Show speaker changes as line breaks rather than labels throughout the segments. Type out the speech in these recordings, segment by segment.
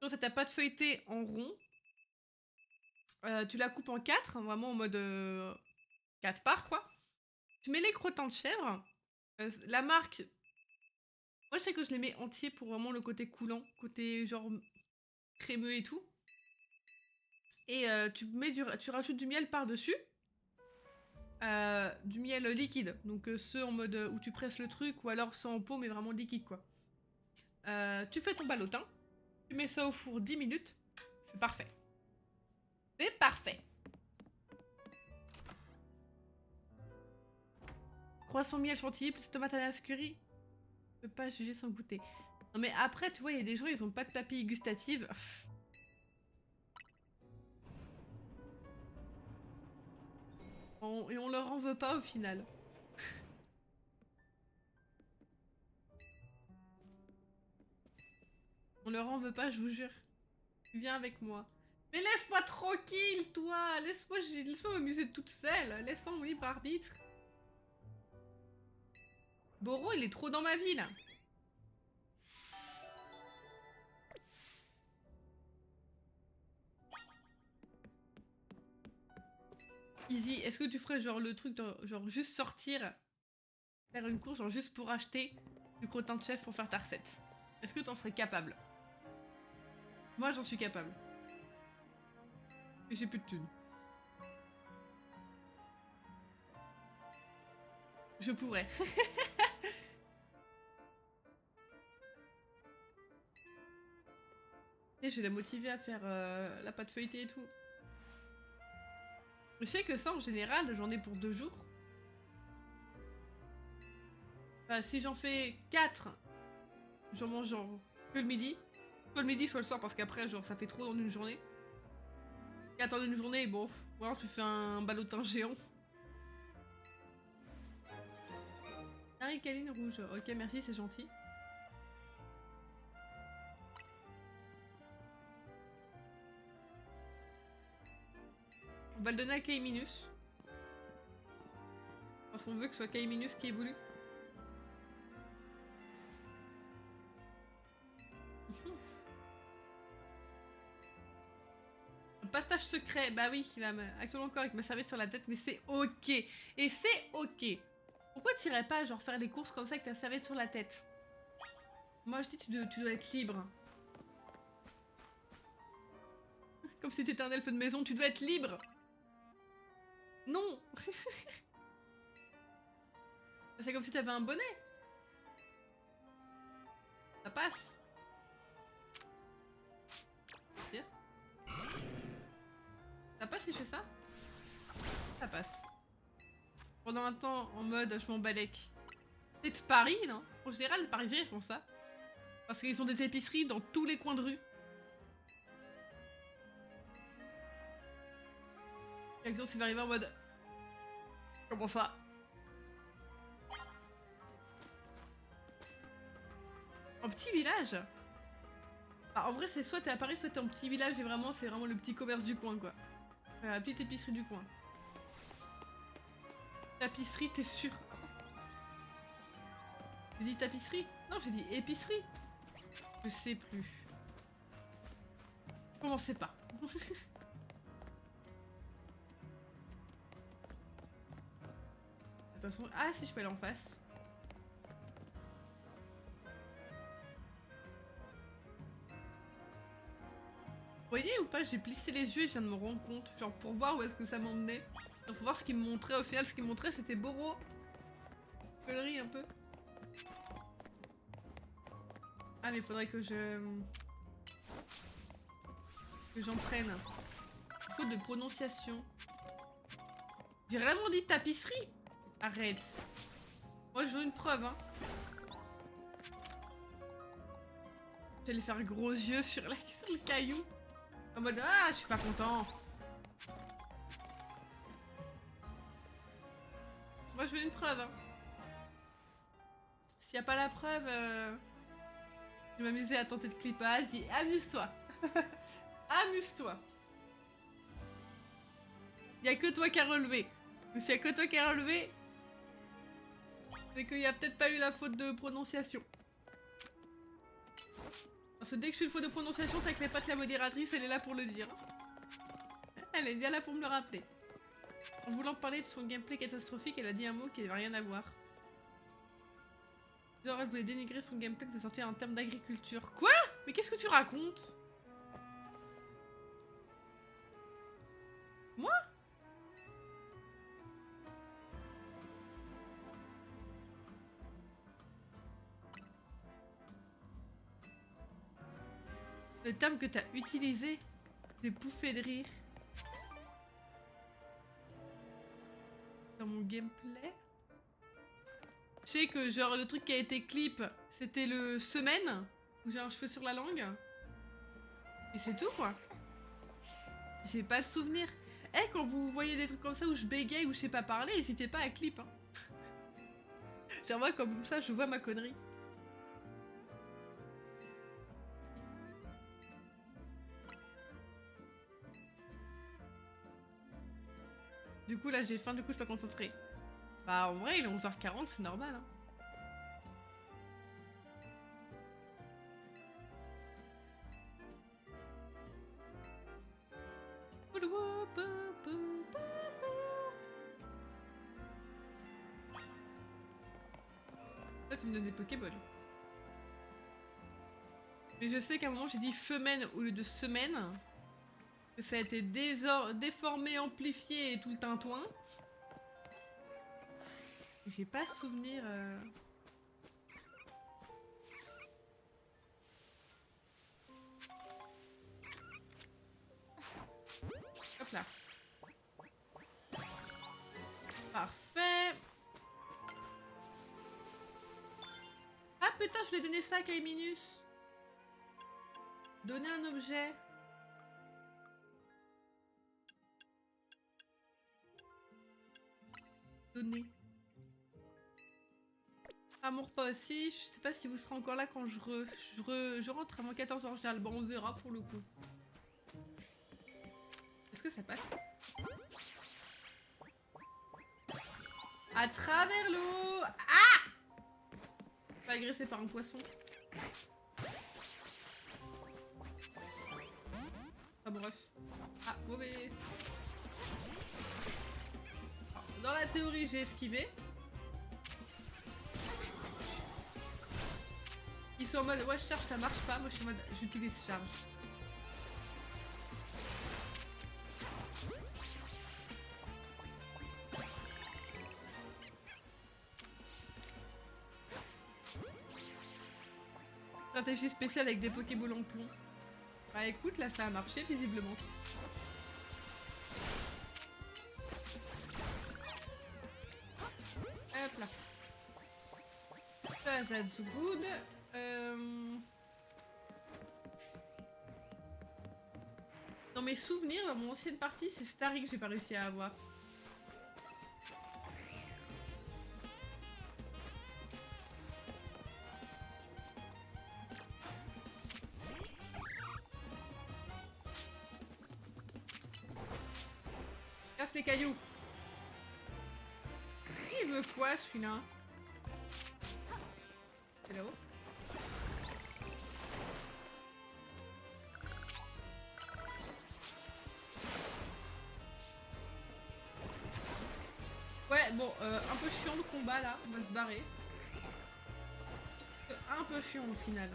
Genre, t'as ta pâte feuilletée en rond. Tu la coupes en 4, vraiment en mode 4 parts, quoi. Tu mets les crottins de chèvre. La marque, moi je sais que je les mets entiers pour vraiment le côté coulant, côté genre crémeux et tout. Et tu rajoutes du miel par-dessus. Du miel liquide. Donc ceux en mode où tu presses le truc ou alors ceux en pot mais vraiment liquide quoi. Tu fais ton ballotin. Tu mets ça au four 10 minutes. C'est parfait. C'est parfait. Croissant miel chantilly plus tomate à la curry. Je peux pas juger sans goûter. Non mais après tu vois il y a des gens ils ont pas de papilles gustatives. Et on leur en veut pas au final. On leur en veut pas, je vous jure. Tu viens avec moi. Mais laisse-moi tranquille, toi. Laisse-moi m'amuser toute seule. Laisse-moi mon libre arbitre. Boro, il est trop dans ma vie, là. Easy, est-ce que tu ferais genre le truc de genre juste sortir, faire une course, genre juste pour acheter du crottin de chef pour faire ta recette? Est-ce que t'en serais capable? Moi, j'en suis capable. Mais j'ai plus de thunes. Je pourrais. Et je vais la motiver à faire la pâte feuilletée et tout. Je sais que ça, en général, j'en ai pour 2 jours. Enfin, si j'en fais 4, j'en mange genre que le midi. Soit le midi, soit le soir, parce qu'après, genre, ça fait trop dans une journée. 4 en une journée, bon, ou alors tu fais un ballotin géant. Harry Caline rouge. Ok, merci, c'est gentil. On va le donner à Kaiminus. Parce qu'on veut que ce soit Kaiminus qui évolue. Un pastage secret, bah oui, il a actuellement encore avec ma serviette sur la tête, mais c'est ok. Et c'est ok. Pourquoi t'irais pas genre faire les courses comme ça avec ta serviette sur la tête? Moi je dis tu dois être libre. Comme si t'étais un elfe de maison, tu dois être libre. Non. C'est comme si t'avais un bonnet. Ça passe. Tiens. Ça passe si je fais ça? Ça passe. Pendant un temps, en mode je m'en balèque. C'est de Paris, non? En général, les Parisiens ils font ça. Parce qu'ils ont des épiceries dans tous les coins de rue. Quelqu'un s'il va arriver en mode. Comment ça? En petit village? Ah, en vrai, c'est soit t'es à Paris, soit t'es en petit village et vraiment, c'est vraiment le petit commerce du coin, quoi. La petite épicerie du coin. Tapisserie, t'es sûr? J'ai dit tapisserie? Non, j'ai dit épicerie. Je sais plus. Commencez pas. De toute façon... Ah, si je peux aller en face. Vous voyez ou pas, j'ai plissé les yeux et je viens de me rendre compte. Genre pour voir où est-ce que ça m'emmenait. Genre pour voir ce qu'il me montrait. Au final, ce qu'il me montrait, c'était Boro. Connerie un peu. Ah, mais il faudrait que j'en prenne. Faute de prononciation. J'ai vraiment dit tapisserie. Arrête. Moi, je veux une preuve, hein. J'allais faire gros yeux sur le caillou. En mode, ah, je suis pas content. Moi, je veux une preuve, hein. S'il y a pas la preuve, je vais m'amuser à tenter de clipper. Vas-y, amuse-toi. Amuse-toi. Y a que toi qui a relevé. Mais s'il y a que toi qui a relevé, c'est qu'il y a peut-être pas eu la faute de prononciation. Parce que dès que je fais une faute de prononciation, t'inquiète pas que la modératrice, elle est là pour le dire. Elle est bien là pour me le rappeler. En voulant parler de son gameplay catastrophique, elle a dit un mot qui n'avait rien à voir. Genre, elle voulait dénigrer son gameplay de sortir en termes d'agriculture. Quoi? Mais qu'est-ce que tu racontes? Moi? Le terme que t'as utilisé, c'est bouffé de rire. Dans mon gameplay. Je sais que genre le truc qui a été clip, c'était le semaine, où j'ai un cheveu sur la langue. Et c'est tout quoi. J'ai pas le souvenir. Eh, quand vous voyez des trucs comme ça où je bégaye ou je sais pas parler, n'hésitez pas à clip. Hein. Genre moi comme ça, je vois ma connerie. Du coup là j'ai faim, du coup je suis pas concentrée. Bah en vrai il est 11h40, c'est normal hein. Là tu me donnes des Pokéballs. Mais je sais qu'à un moment j'ai dit femelle au lieu de semaine. Que ça a été déformé, amplifié et tout le tintouin. J'ai pas souvenir... Hop là. Parfait. Ah putain, je voulais donner ça à Kaiminus. Donner un objet. Donner. Amour pas aussi. Je sais pas si vous serez encore là quand je rentre avant 14h. Bon, on verra pour le coup. Est-ce que ça passe? À travers l'eau. Ah! Pas agressé par un poisson. Ah bref. Ah, mauvais. Alors, dans la théorie, j'ai esquivé. Ils sont en mode ouais, charge, ça marche pas. Moi, je suis en mode j'utilise charge. Stratégie spéciale avec des Pokéballs en plomb. Bah écoute, là ça a marché visiblement. Hop là. Ça, that's good. Dans mes souvenirs, dans mon ancienne partie, c'est Starry que j'ai pas réussi à avoir. Casse les cailloux. Il veut quoi celui-là? C'est là-haut. Ouais, bon, un peu chiant le combat là, on va se barrer. Un peu chiant au final.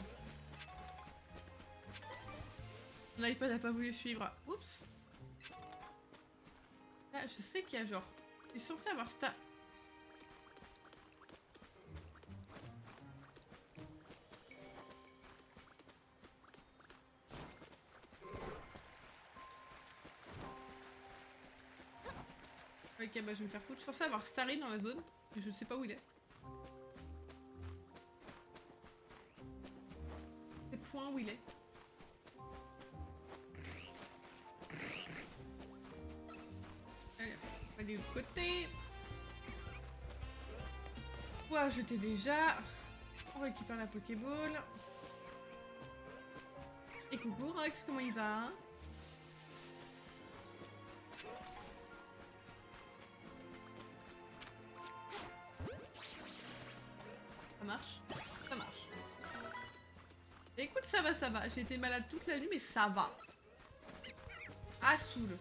Mon iPad n'a pas voulu suivre. Oups. Là, je sais qu'il y a genre... Je suis censée avoir ça. Ok, bah je vais me faire foutre. Je pensais avoir Starry dans la zone, mais je sais pas où il est. C'est point où il est. Allez, on va aller de l'autre côté. Pouvoir jeter déjà. On récupère la Pokéball. Et coucou Rox, comment il va? Ça marche? Ça marche. Et écoute, ça ça va, ça va. J'ai été malade toute la nuit, mais ça va. À Soul.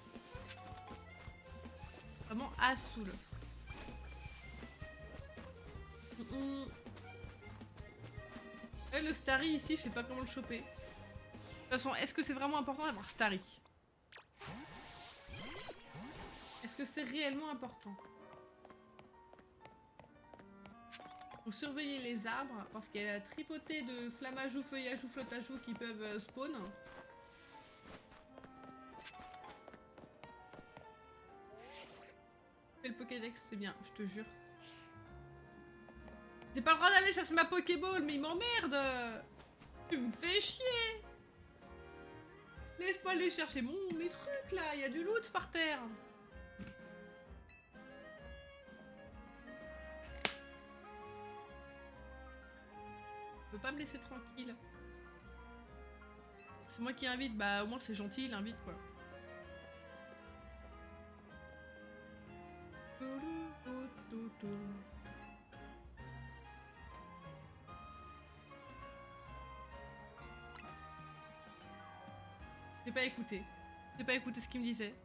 Vraiment à Soul. Ouais, le Starry ici, je sais pas comment le choper. De toute façon, est-ce que c'est vraiment important d'avoir Starry? Est-ce que c'est réellement important? Faut surveiller les arbres parce qu'il y a la tripotée de flamme-à-joux, feuillage-joux, flotte-à-joux qui peuvent spawn. Fais le Pokédex, c'est bien, je te jure. J'ai pas le droit d'aller chercher ma Pokéball, mais il m'emmerde! Tu me fais chier! Laisse-moi aller chercher mes trucs là, il y a du loot par terre! Tu peux pas me laisser tranquille. C'est moi qui invite, bah au moins c'est gentil, il invite quoi. J'ai pas écouté. J'ai pas écouté ce qu'il me disait.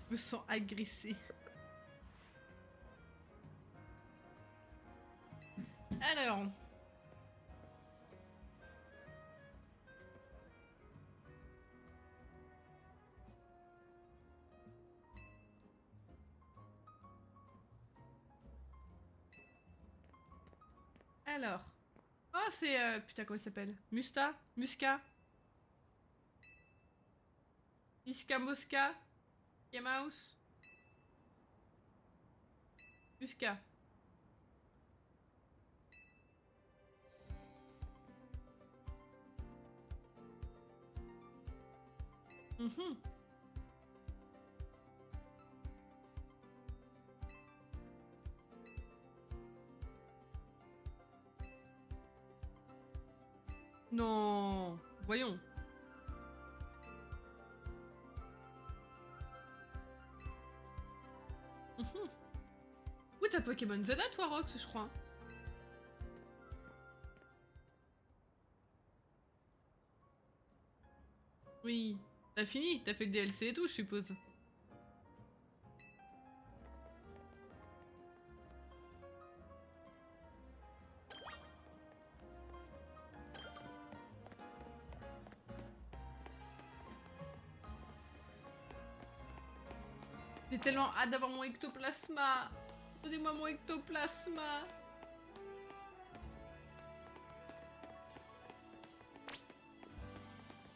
Je me sens agressée. Alors. Alors. Oh, c'est... putain, comment il s'appelle? Musca? Miska Mosca? Yamaus? Musca. Non. Voyons. Oui, t'as Pokémon Z toi, Rox, je crois. Oui. T'as fini? T'as fait le DLC et tout, je suppose. J'ai tellement hâte d'avoir mon ectoplasma. Donnez-moi mon ectoplasma.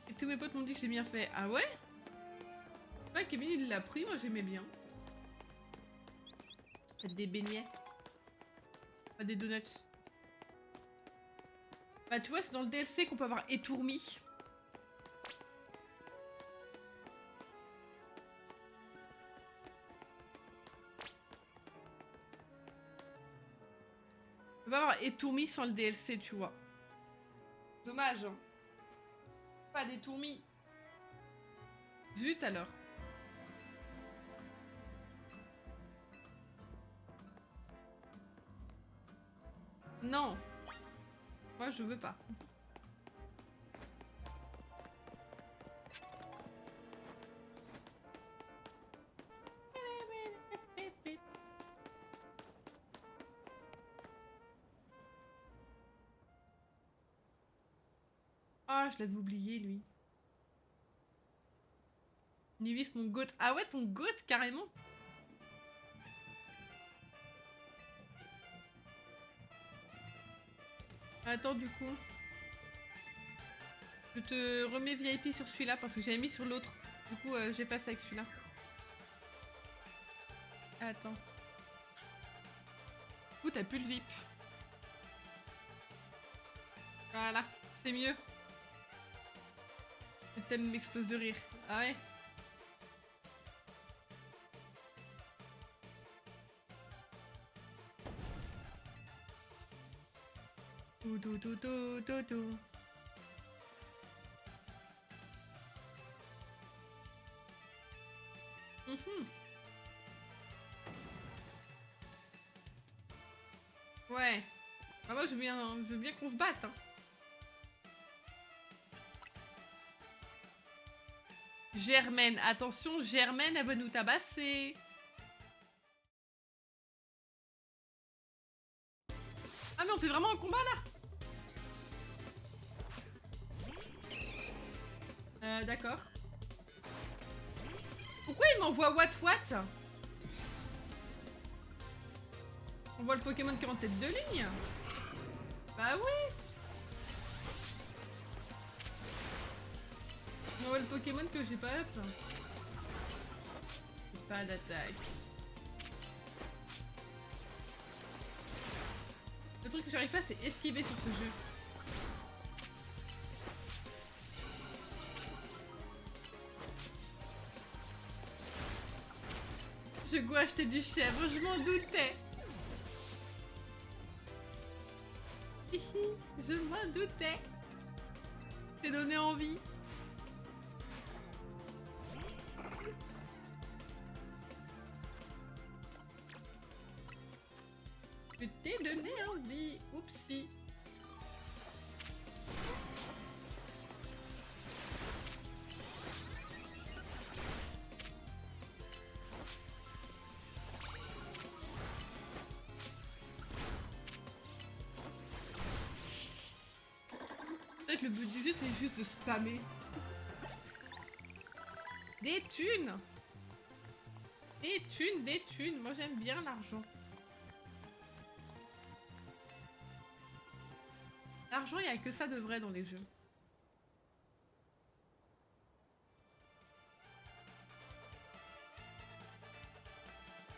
Et tous mes potes m'ont dit que j'ai bien fait. Ah ouais? Ouais, Kevin il l'a pris, moi j'aimais bien. Faites des beignets. Pas des donuts. Bah tu vois, c'est dans le DLC qu'on peut avoir étourmi. On peut pas avoir étourmi sans le DLC, tu vois. Dommage. Hein. Pas d'étourmi. Zut alors. Non. Moi je veux pas. Ah, je l'avais oublié lui. Nivis, mon goat. Ah ouais, ton goat carrément. Attends, du coup. Je te remets VIP sur celui-là parce que j'avais mis sur l'autre. Du coup, j'ai passé avec celui-là. Attends. Du coup, t'as plus le VIP. Voilà, c'est mieux. Le thème m'explose de rire. Ah ouais? Tout, tout, tout, tout, tout, tout. Ouais. Bah moi je veux bien qu'on se batte. Hein. Germaine, attention, Germaine, elle va nous tabasser. Ah mais on fait vraiment un combat là. D'accord. Pourquoi il m'envoie what? On voit le Pokémon qui est en tête de ligne. Bah oui. On voit le Pokémon que j'ai pas up. Pas d'attaque. Le truc que j'arrive pas, c'est esquiver sur ce jeu. Je go acheter du chèvre, je m'en doutais. Je m'en doutais. T'es donné envie. Je t'ai donné envie. Oupsie. En fait, le but du jeu, c'est juste de spammer. Des thunes. Des thunes. Moi, j'aime bien l'argent. L'argent, il n'y a que ça de vrai dans les jeux.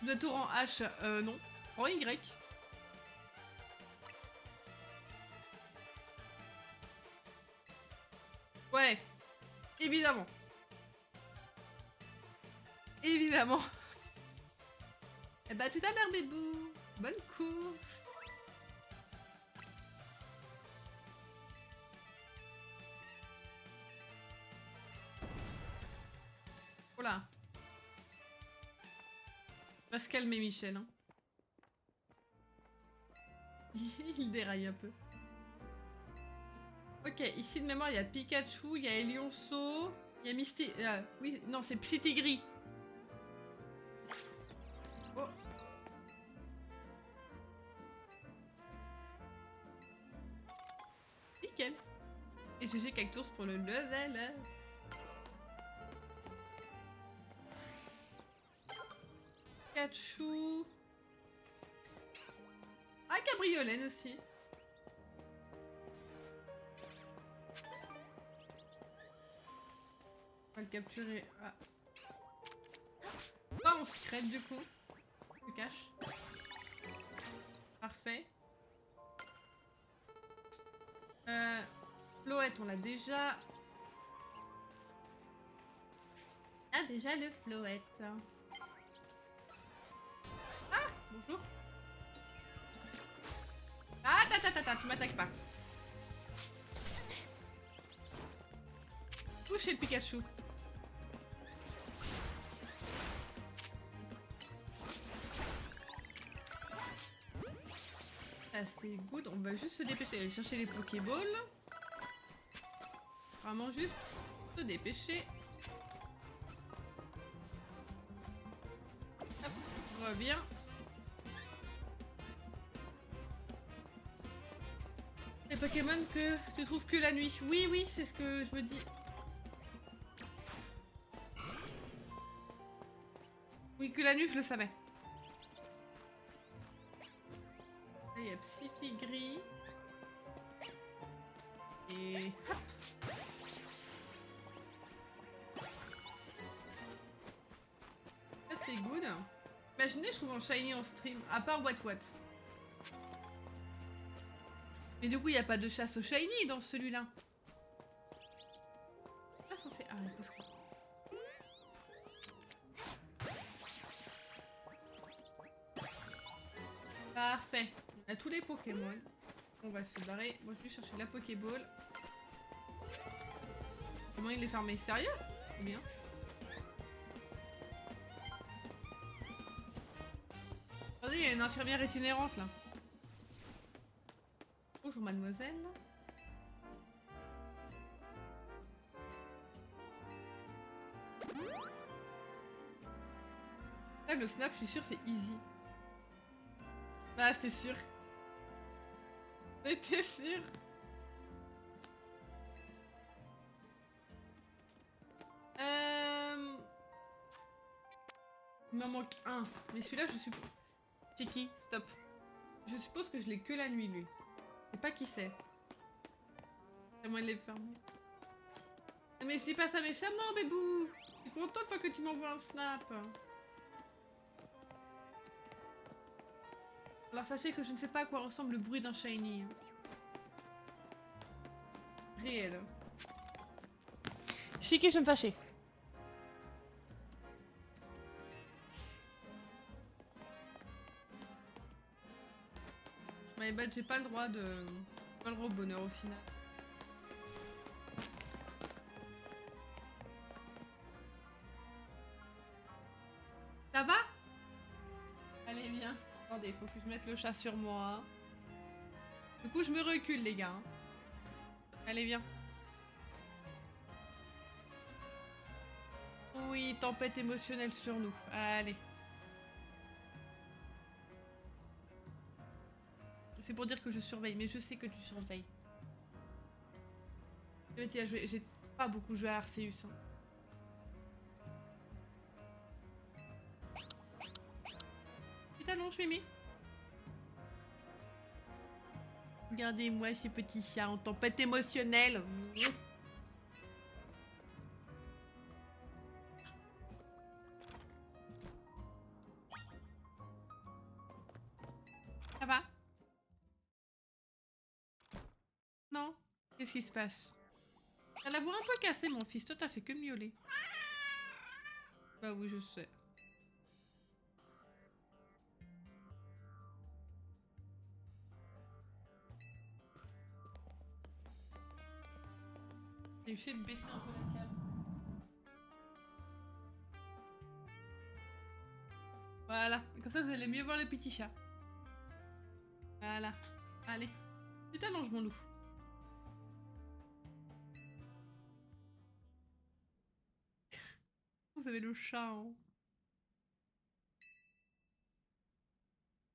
Vous êtes en H, non. En Y. Ouais. Évidemment. Évidemment. Eh bah, tout à l'heure, bébou. Bonne course. Voilà. Va se calmer, Michel. Hein. Il déraille un peu. Ok, ici de mémoire, il y a Pikachu, il y a Elionceau, il y a Misty... oui, non, c'est Psytigris. Oh. Nickel. Et GG Cactus pour le level. Pikachu. Ah, Cabriolène aussi. On va le capturer. Ah. Pas en secret du coup. Je cache. Parfait. Floette, on l'a déjà. Ah, déjà le Floette. Ah, bonjour. Ah, tu m'attaques pas. Touchez le Pikachu. Ah, c'est good, on va juste se dépêcher d'aller chercher les Pokéballs. Vraiment juste se dépêcher. Hop, reviens. Les Pokémon que tu trouves que la nuit. Oui, oui, c'est ce que je me dis. Oui, que la nuit, je le savais. Là, il y a Psytigris. Et hop. Ça, c'est good. Imaginez, je trouve un shiny en stream, à part What. Mais du coup, il n'y a pas de chasse au shiny dans celui-là. Pas censé. Ah, il faut se croire. Parfait. On a tous les Pokémon. On va se barrer. Moi, je vais chercher la Pokéball. Comment il est fermé? Sérieux? C'est bien. Regardez, il y a une infirmière itinérante là. mademoiselle. Là, le snap, je suis sûre, c'est easy. Ah, c'était sûr. C'était sûr. Il m'en manque un. Mais celui-là, je suppose... Chiki, stop. Je suppose que je l'ai que la nuit, lui. Je sais pas qui c'est. Comment il est fermé. Mais je dis pas ça méchamment, bébou. Je suis contente fois que tu m'envoies un snap. Alors sachez que je ne sais pas à quoi ressemble le bruit d'un shiny. Réel. Chiki, je vais me fâcher. My bad, j'ai pas le droit de... Pas le droit au bonheur au final. Ça va? Allez, viens. Attendez, faut que je mette le chat sur moi. Du coup, je me recule, les gars. Allez, viens. Oui, tempête émotionnelle sur nous. Allez. C'est pour dire que je surveille, mais je sais que tu surveilles. J'ai pas beaucoup joué à Arceus. Hein. Tu t'allonges, Mimi. Regardez-moi ces petits chats en tempête émotionnelle. Ça va? Non? Qu'est-ce qui se passe? T'as la voix un peu cassée, mon fils. Toi, t'as fait que miauler. Bah oui, je sais. J'ai essayé de baisser un peu la cam. Voilà. Comme ça, vous allez mieux voir le petit chat. Voilà. Allez. Tu t'allonges, mon loup. Vous avez le chat, hein.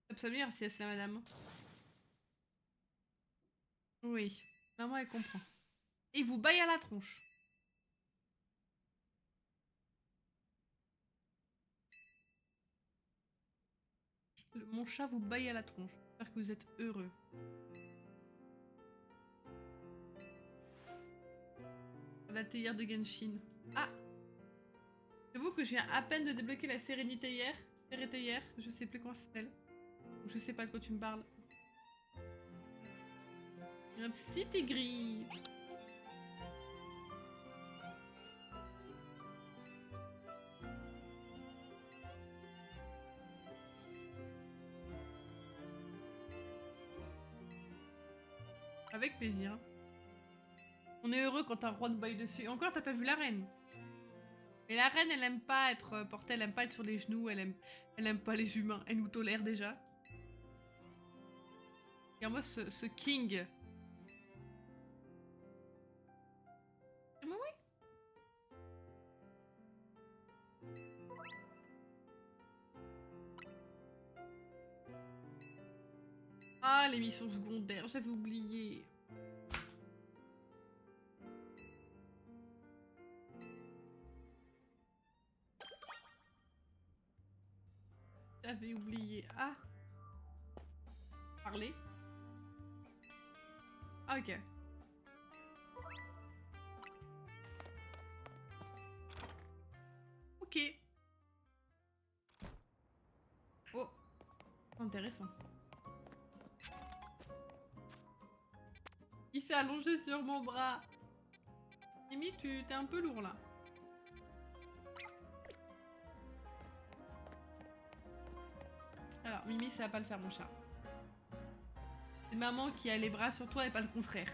Absolument, si c'est la madame. Oui. Maman, elle comprend. Et il vous baille à la tronche. Mon chat vous baille à la tronche. J'espère que vous êtes heureux. La théière de Genshin. Ah! J'avoue que je viens à peine de débloquer la sérénité hier. Sérénité hier, je sais plus comment ça s'appelle. Je sais pas de quoi tu me parles. Un petit tigri. Avec plaisir. On est heureux quand un roi nous baille dessus. Et encore, t'as pas vu la reine. Mais la reine, elle aime pas être portée, elle aime pas être sur les genoux, elle aime pas les humains. Elle nous tolère déjà. Regarde-moi ce king. Mais oui. Ah, les missions secondaires, j'avais oublié. J'avais oublié. Ah. Parler. Ah, ok. Ok. Oh. Intéressant. Il s'est allongé sur mon bras. Mimi, tu t'es un peu lourd là. Alors, Mimi, ça va pas le faire, mon chat. C'est maman qui a les bras sur toi et pas le contraire.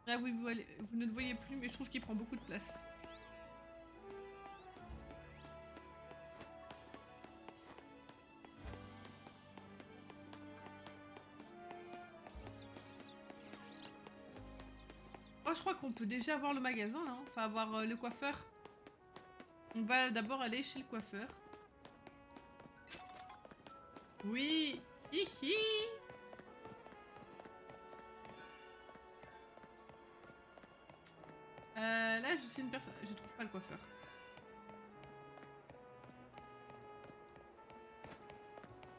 Là, oui, vous ne le voyez plus, mais je trouve qu'il prend beaucoup de place. Moi, je crois qu'on peut déjà voir le magasin, là. Hein. Enfin, voir le coiffeur. On va d'abord aller chez le coiffeur. Oui. Hihi. Là, je suis une personne. Je trouve pas le coiffeur.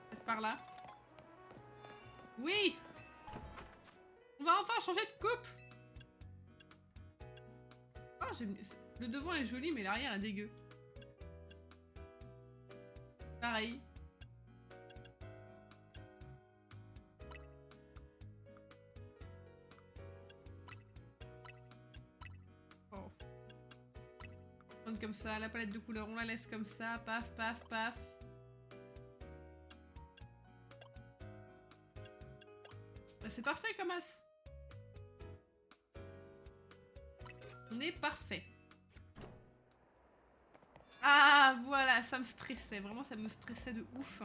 Peut-être par là. Oui. On va enfin changer de coupe. Oh, le devant est joli, mais l'arrière est dégueu. Pareil. Oh. Prendre comme ça, la palette de couleurs, on la laisse comme ça. Paf, paf, paf. Bah, c'est parfait comme as. On est parfait. Ah, voilà, ça me stressait. Vraiment, ça me stressait de ouf.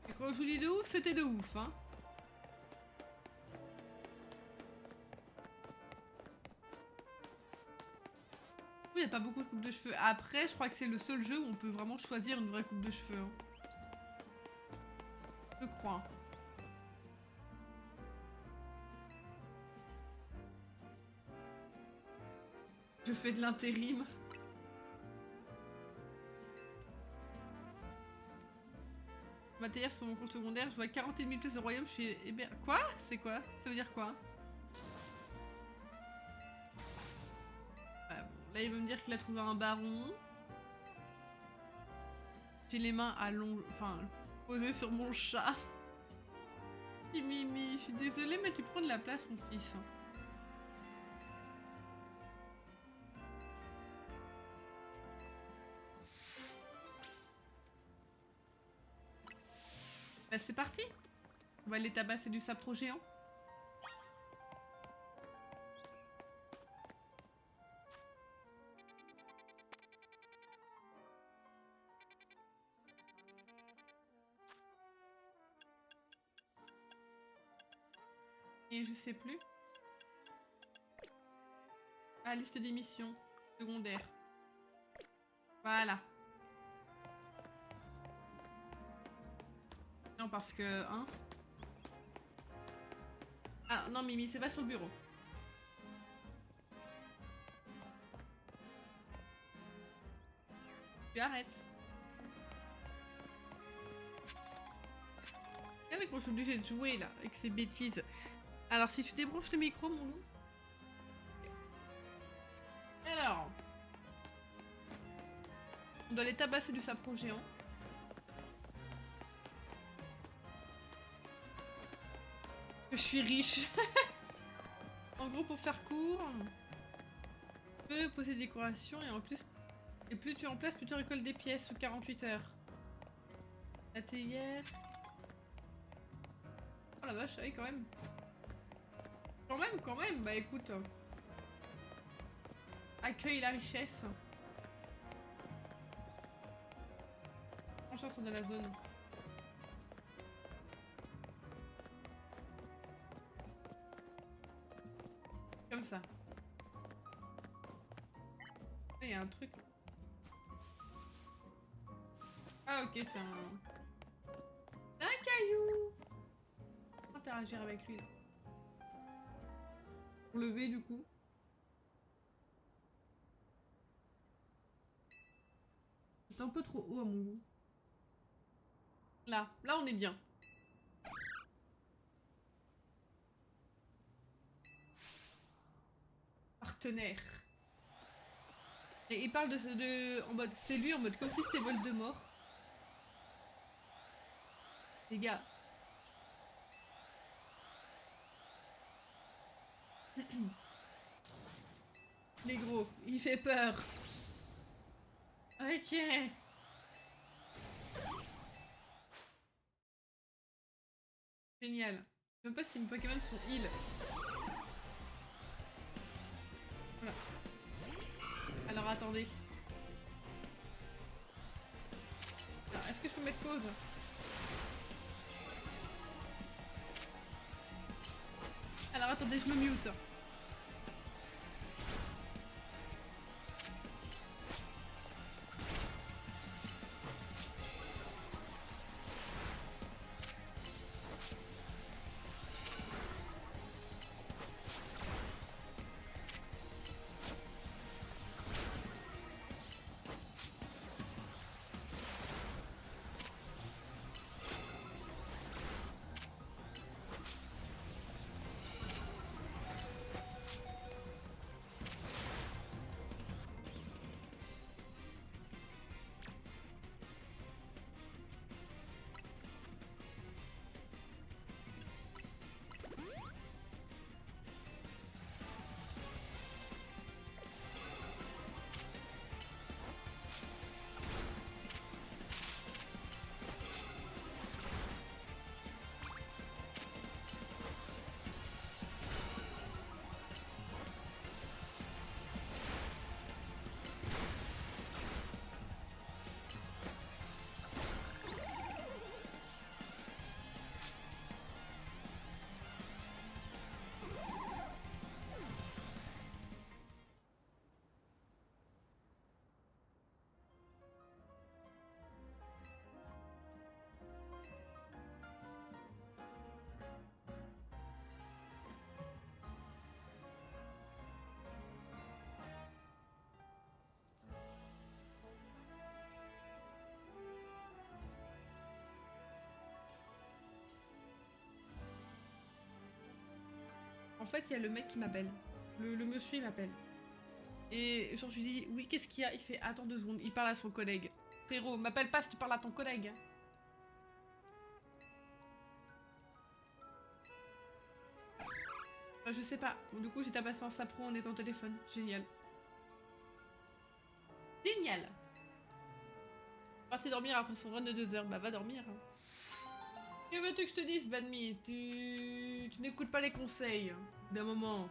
Et quand je vous dis de ouf, c'était de ouf, hein. Il n'y a pas beaucoup de coupes de cheveux. Après, je crois que c'est le seul jeu où on peut vraiment choisir une vraie coupe de cheveux. Hein. Je crois. Je fais de l'intérim. Matériel sur mon compte secondaire, je vois 41 000 pièces de royaume, je suis... Eh bien, quoi? C'est quoi? Ça veut dire quoi? Bon, là, il veut me dire qu'il a trouvé un baron. J'ai les mains allongées, enfin, posées sur mon chat. Mimi, je suis désolée, mais tu prends de la place, mon fils. Bah, c'est parti. On va aller tabasser du sapro géant. Et je sais plus. Ah, liste des missions secondaires. Voilà. Non, parce que... Hein. Ah, non, Mimi, c'est pas sur le bureau. Tu arrêtes. Avec moi, je suis obligée de jouer, là, avec ces bêtises. Alors, si tu débranches le micro, mon loup. Alors... On doit les tabasser du sapro géant. Je suis riche. En gros, pour faire court, tu peux poser des décorations et en plus... Et plus tu en places, plus tu récoltes des pièces sous 48 heures. La théière... Oh la vache, oui, quand même. Quand même. Bah écoute... Accueille la richesse. On chantre de la zone. Comme ça. Il y a un truc. Ah ok, c'est un... C'est un caillou. Interagir avec lui. Là. Pour lever du coup. C'est un peu trop haut à mon goût. Là on est bien. Partenaire. Et il parle en mode, c'est lui en mode comme si c'était Voldemort. Les gars. Les gros, il fait peur. Ok. Génial. Je sais même pas si mes Pokémon sont heal. Voilà. Alors attendez. Est-ce que je peux mettre pause? Alors attendez, je me mute. En fait, il y a le mec qui m'appelle. Le monsieur, il m'appelle. Et genre, je lui dis, oui, qu'est-ce qu'il y a? Il fait, attends 2 secondes. Il parle à son collègue. Frérot, m'appelle pas si tu parles à ton collègue. Je sais pas. Bon, du coup, j'ai tabassé un sapron en étant au téléphone. Génial. Génial. Parti dormir après son run de 2 heures. Bah, va dormir. Hein. Que veux-tu que je te dise, Banmi? Tu n'écoutes pas les conseils d'un moment.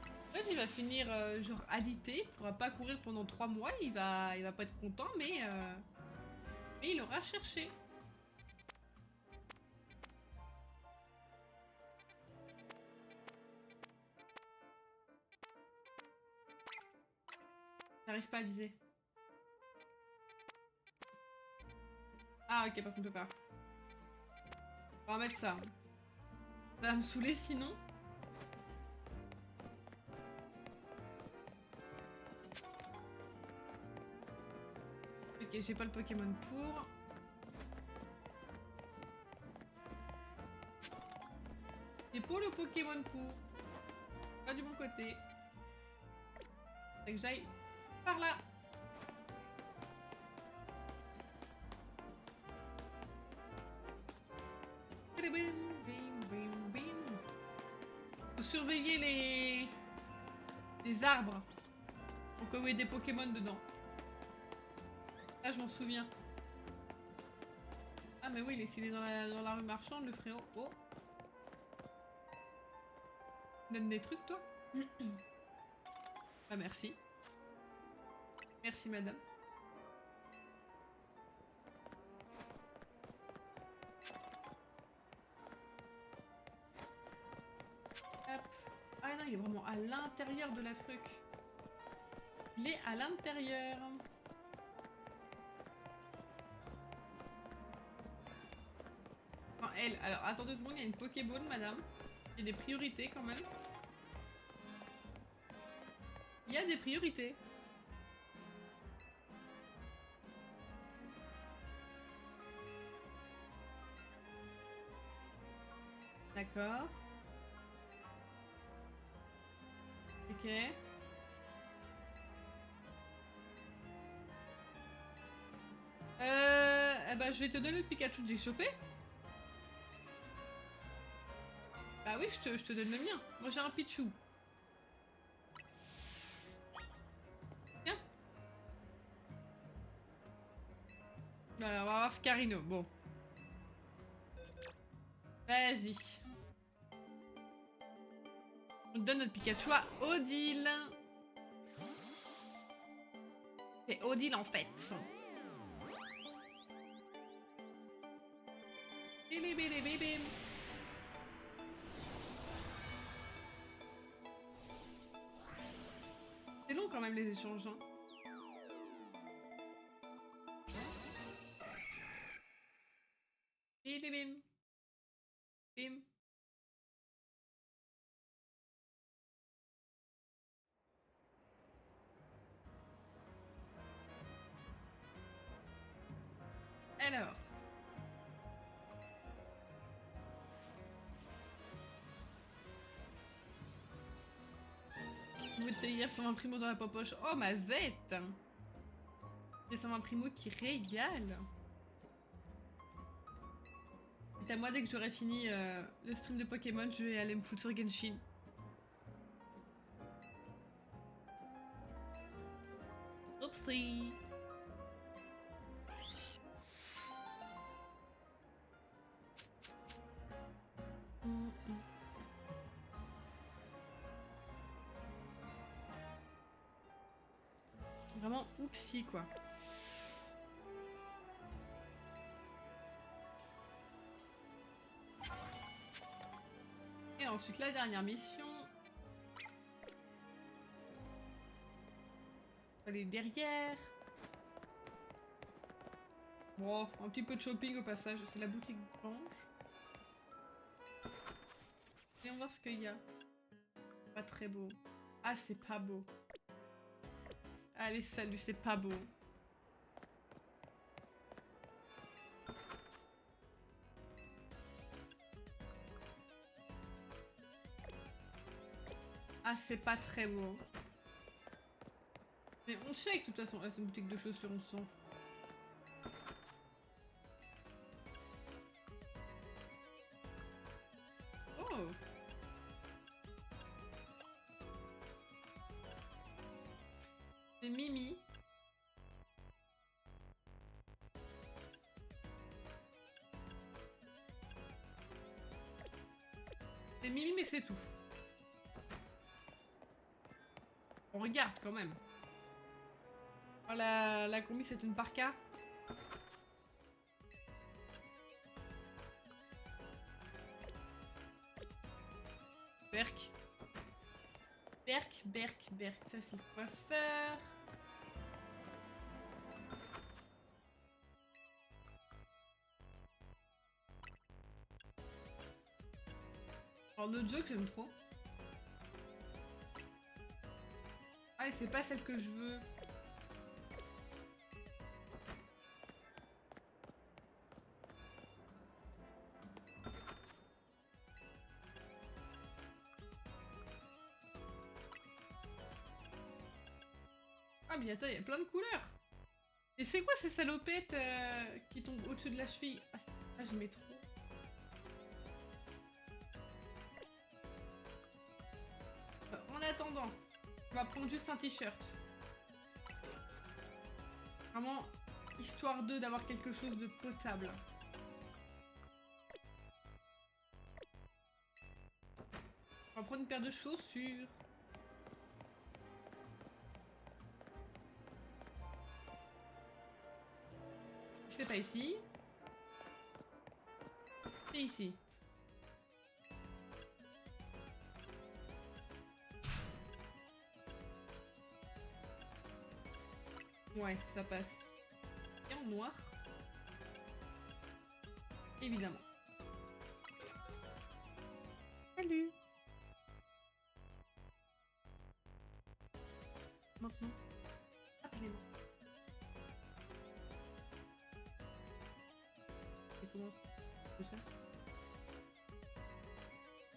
En fait, il va finir genre alité, il pourra pas courir pendant 3 mois, il va pas être content, mais il aura cherché. J'arrive pas à viser. Ah ok, parce qu'on peut pas. On va mettre ça. Ça va me saouler sinon. Ok, j'ai pas le Pokémon pour. C'est pour le Pokémon pour. Pas du bon côté. Fait que j'aille par là. Faut surveiller les arbres. Pour qu'il y ait des Pokémon dedans. Ah, je m'en souviens. Ah, mais oui, s'il est dans la rue marchande, le frérot. Oh. Donne des trucs, toi? Ah, merci. Merci, madame. Hop. Ah non, il est vraiment à l'intérieur de la truc. Il est à l'intérieur. Enfin, elle. Alors, attends 2 secondes, il y a une Pokéball, madame. Il y a des priorités, quand même. Il y a des priorités. D'accord. Ok. Eh ben, je vais te donner le Pikachu que j'ai chopé. Bah oui, je te donne le mien. Moi, j'ai un Pichou. Tiens. Voilà, on va voir Scarino. Bon. Vas-y. On donne notre Pikachu à Odile. C'est Odile en fait. long quand même les échanges. Hein. Bim, bim, bim. Bim. Alors. Vous êtes hier 120 primo dans la popoche. Oh ma zette. C'est 120 primo qui régale. C'est à moi dès que j'aurai fini le stream de Pokémon, je vais aller me foutre sur Genshin. Oupsie. Vraiment oupsie quoi. Et ensuite la dernière mission. Aller derrière. Bon, un petit peu de shopping au passage. C'est la boutique blanche. Et on va voir ce qu'il y a. Pas très beau. Ah, c'est pas beau. Allez, salut, c'est pas beau. Ah, c'est pas très beau. Mais on check de toute façon. Là, c'est une boutique de chaussures, on s'en fout. Oh! C'est Mimi. C'est Mimi, mais c'est tout. On regarde quand même. Oh, la combi, c'est une parka. Berk. Berk, Berk, Berk. Ça, c'est quoi faire? Alors, notre jeu que j'aime trop. Ah, et c'est pas celle que je veux. Ah, mais attends, il y a plein de couleurs. Et c'est quoi ces salopettes qui tombent au-dessus de la cheville? Ah, je mets trop. En attendant, on va prendre juste un t-shirt. Vraiment, histoire d'avoir quelque chose de potable. On va prendre une paire de chaussures. C'est pas ici. C'est ici. Ouais, ça passe. Et en noir. Évidemment. Salut. Maintenant. Appelez-moi. Et comment tout ça?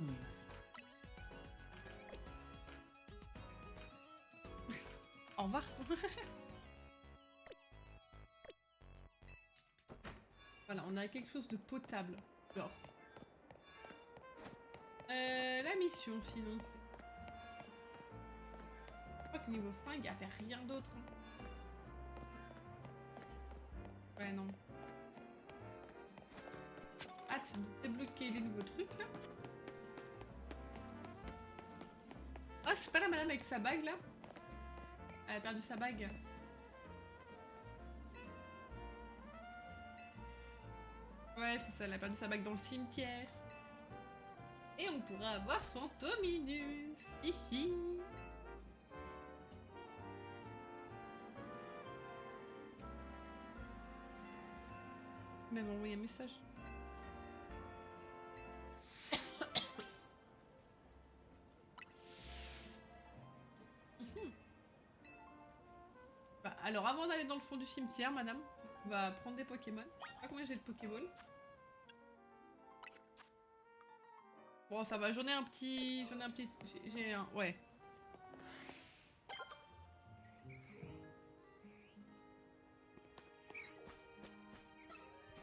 Oui. Au revoir. Voilà, on a quelque chose de potable. Genre. La mission, sinon. Je crois que niveau fringue, il n'y avait rien d'autre. Hein. Ouais, non. Hâte de débloquer les nouveaux trucs, là. Ah, c'est pas la madame avec sa bague, là? Elle a perdu sa bague. Ouais, c'est ça, elle a perdu sa bague dans le cimetière. Et on pourra avoir Fantominus. Hihi. Il m'avait envoyé un message. Bah, alors avant d'aller dans le fond du cimetière, madame, on va prendre des Pokémon. Je sais pas combien j'ai de Pokéball. Bon, ça va, j'en ai un petit... J'ai un... Ouais.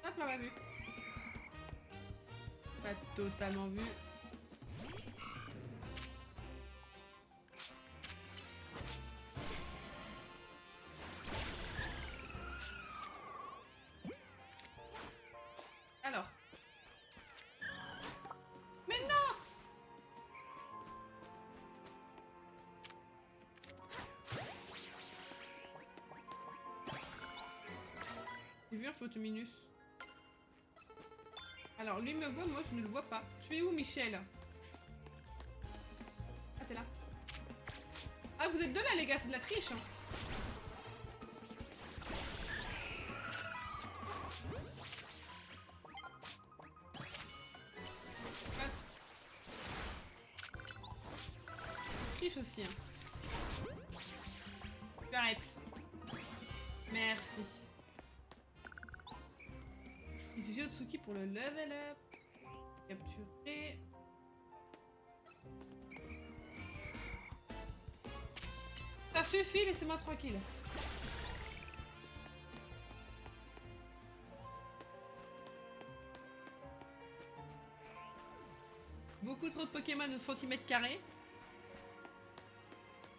Hop, pas vu. Pas totalement vu. Alors. Mais non! J'ai vu un photominus. Alors, lui me voit, moi je ne le vois pas. Je suis où, Michel? Ah, t'es là. Ah, vous êtes deux là, les gars, c'est de la triche. Hein. Ah. Triche aussi. Hein. J'arrête. Merci. J'ai Otsuki pour le level up. Capturer. Ça suffit, laissez-moi tranquille. Beaucoup trop de Pokémon de centimètres carrés.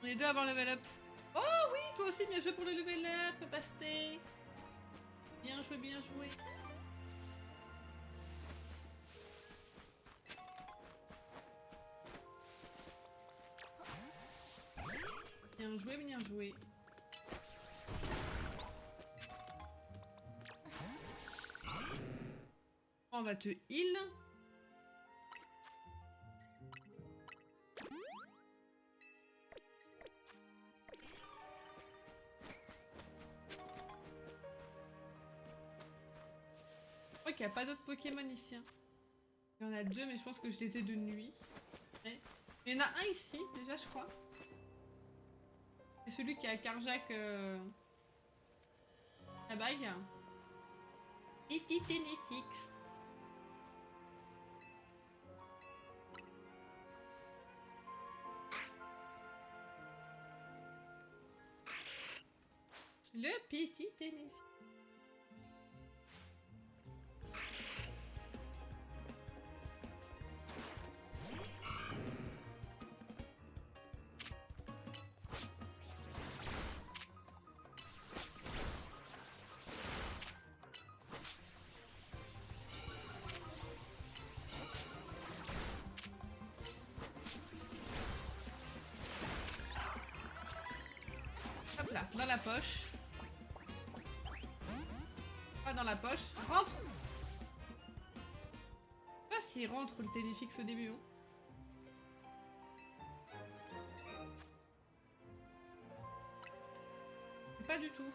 On est deux avant le level up. Oh oui, toi aussi, bien joué pour le level up, Pasté. Bien joué, bien joué. Bien joué, bien joué. On va te heal. Je crois qu'il n'y a pas d'autres Pokémon ici. Hein. Il y en a deux, mais je pense que je les ai de nuit. Ouais. Il y en a un ici, déjà, je crois. C'est celui qui a Carjack la bague. Iti Ténéfix. Le petit Ténéfix. Hop là, dans la poche. Pas dans la poche. Rentre! Je sais pas s'il rentre le Ténéfix au début. Hein. Pas du tout.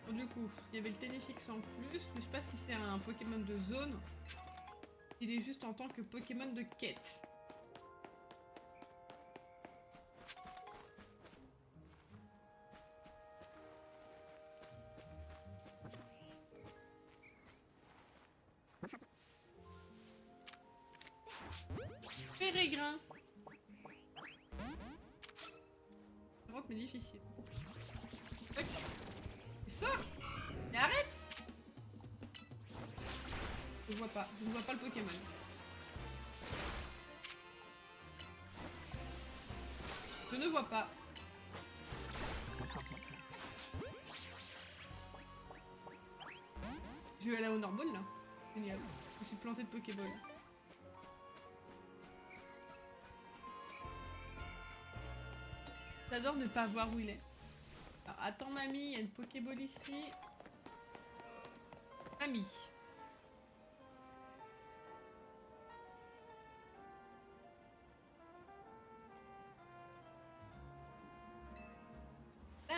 Bon, du coup, il y avait le Ténéfix en plus, mais je sais pas si c'est un Pokémon de zone. Il est juste en tant que Pokémon de quête. Pérégrin. Rentre mais difficile. Ok. Et sors. Mais arrête. Je ne vois pas. Je ne vois pas le Pokémon. Je ne vois pas. Je vais aller au Nordball là. Génial. Je me suis planté de Pokéball. J'adore ne pas voir où il est. Alors, attends mamie, il y a une Pokéball ici. Mamie.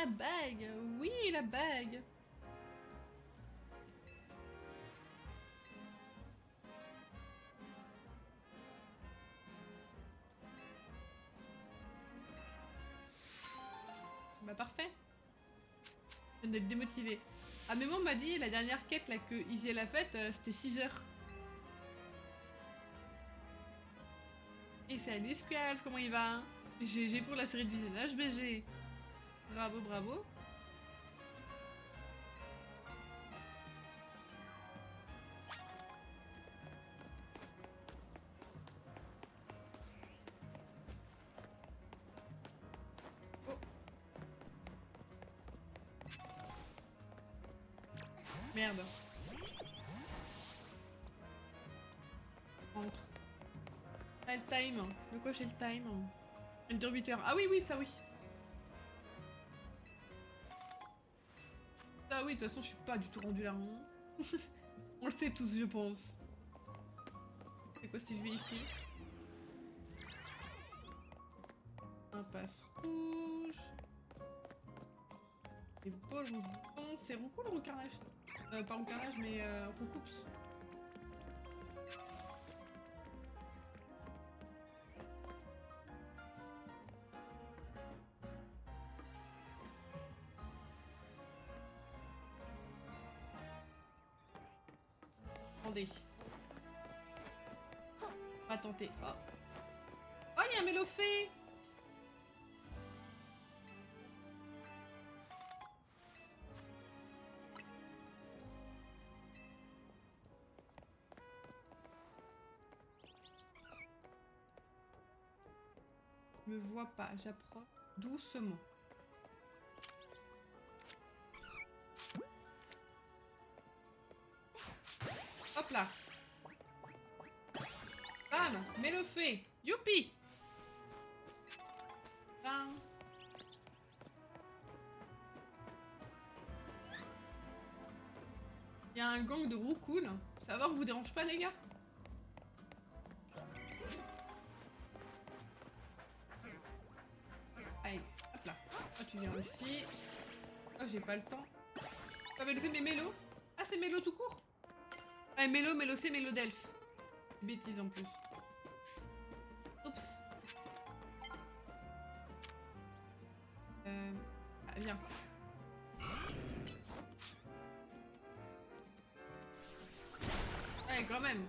bague. Oui, la bague. Bah parfait. Je viens d'être démotivée. Ah mais moi on m'a dit la dernière quête là que Izzy elle a faite, c'était 6 heures. Et salut Squall, comment il va? GG pour la série de visionnage BG. Bravo, bravo. Oh. Merde. Entre. Ah, le time. De quoi j'ai le time? Interrupteur. Ah oui, oui, ça oui. Ah oui, de toute façon, je suis pas du tout rendu là. Hein. On le sait tous, je pense. C'est quoi si je vais ici? Impasse rouge. Et bol bouton. C'est Roucou le roucarnage? Pas roucarnage, mais Roucoups. Attendez. Pas tenter. Oh. Oh, il y a un mélophée! Je me vois pas, j'approche doucement. Hop là. Bam, mélophée. Youpi. Bam. Il y a un gang de roucoul. Ça va, on vous dérange pas les gars? Allez, hop là. Oh, tu viens aussi. Oh, j'ai pas le temps. Pas mélophée mais mélo. Ah, c'est mélo tout court. Ah, mélo, mélophée, mélo d'elfe. Bêtise en plus. Oups. Ah, viens. Ouais, quand même.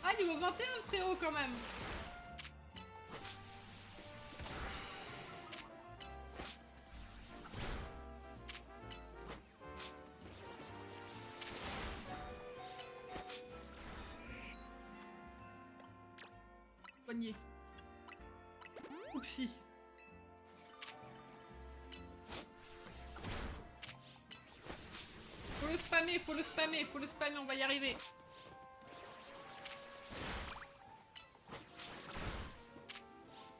Ah, niveau 21, frérot, quand même. Poignet. Oupsie. Faut le spammer, faut le spammer, faut le spammer, on va y arriver.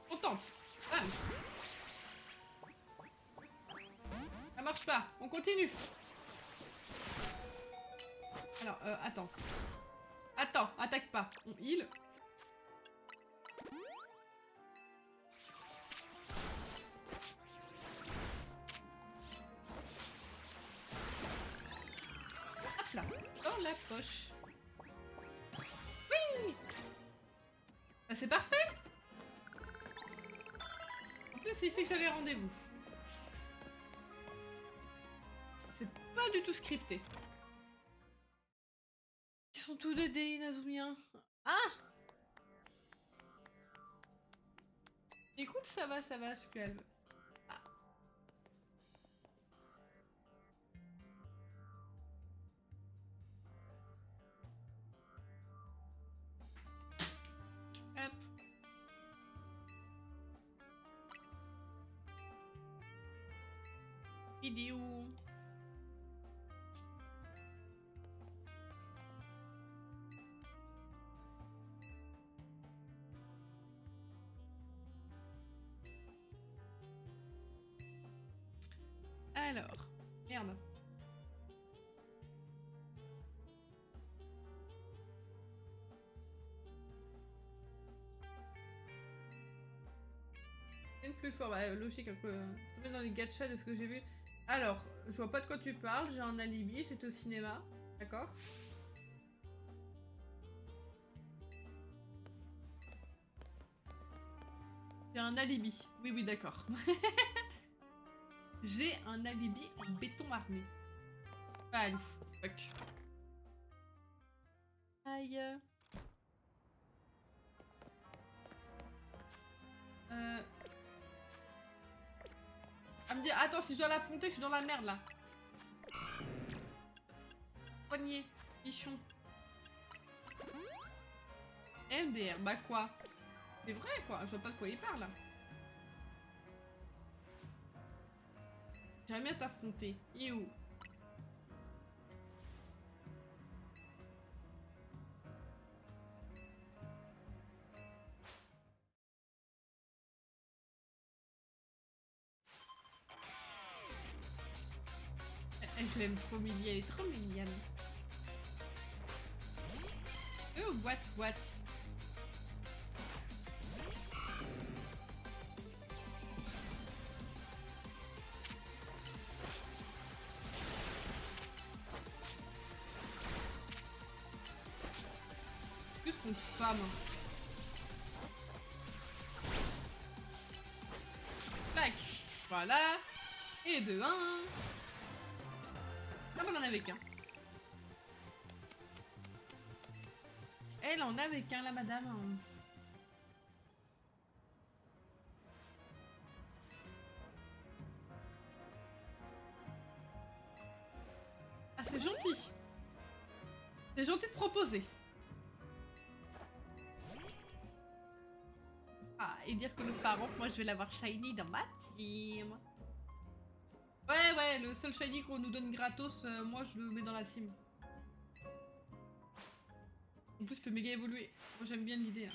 On tente. Bam. Ça marche pas, on continue. Alors, attends. Attends, attaque pas. On heal. Hop là, dans la poche. Oui. Bah, c'est parfait. En plus, c'est ici que j'avais rendez-vous. C'est pas du tout scripté. Ils sont tous 2D, Inazumiens. Ah. Écoute, ça va, je suis calme. Ah. Hop. Idiot. Alors, merde. Sonic plus fort. Bah, logique, un peu. Dans les gachas de ce que j'ai vu. Alors, je vois pas de quoi tu parles. J'ai un alibi, j'étais au cinéma. D'accord. J'ai un alibi. Oui, oui, d'accord. J'ai un alibi en béton armé. Allez, fuck. Aïe. Elle me dit, attends, si je dois l'affronter, je suis dans la merde là. Poignet, bichon. MDR, bah quoi? C'est vrai quoi, je vois pas de quoi il parle là. J'aimerais bien t'affronter. Il est où? Je l'aime trop mignonne, elle est trop mignonne. Oh, what? Qu'est-ce qu'on spam? Tac. Voilà. Et de 1. Ah, on en avait qu'un. Elle en avait qu'un, la madame. Ah, c'est gentil. C'est gentil de proposer. Ah, et dire que le pharaon, moi je vais l'avoir shiny dans ma team. Ouais, le seul shiny qu'on nous donne gratos, moi je le mets dans la team. En plus, il peut méga évoluer. Moi j'aime bien l'idée. Hein.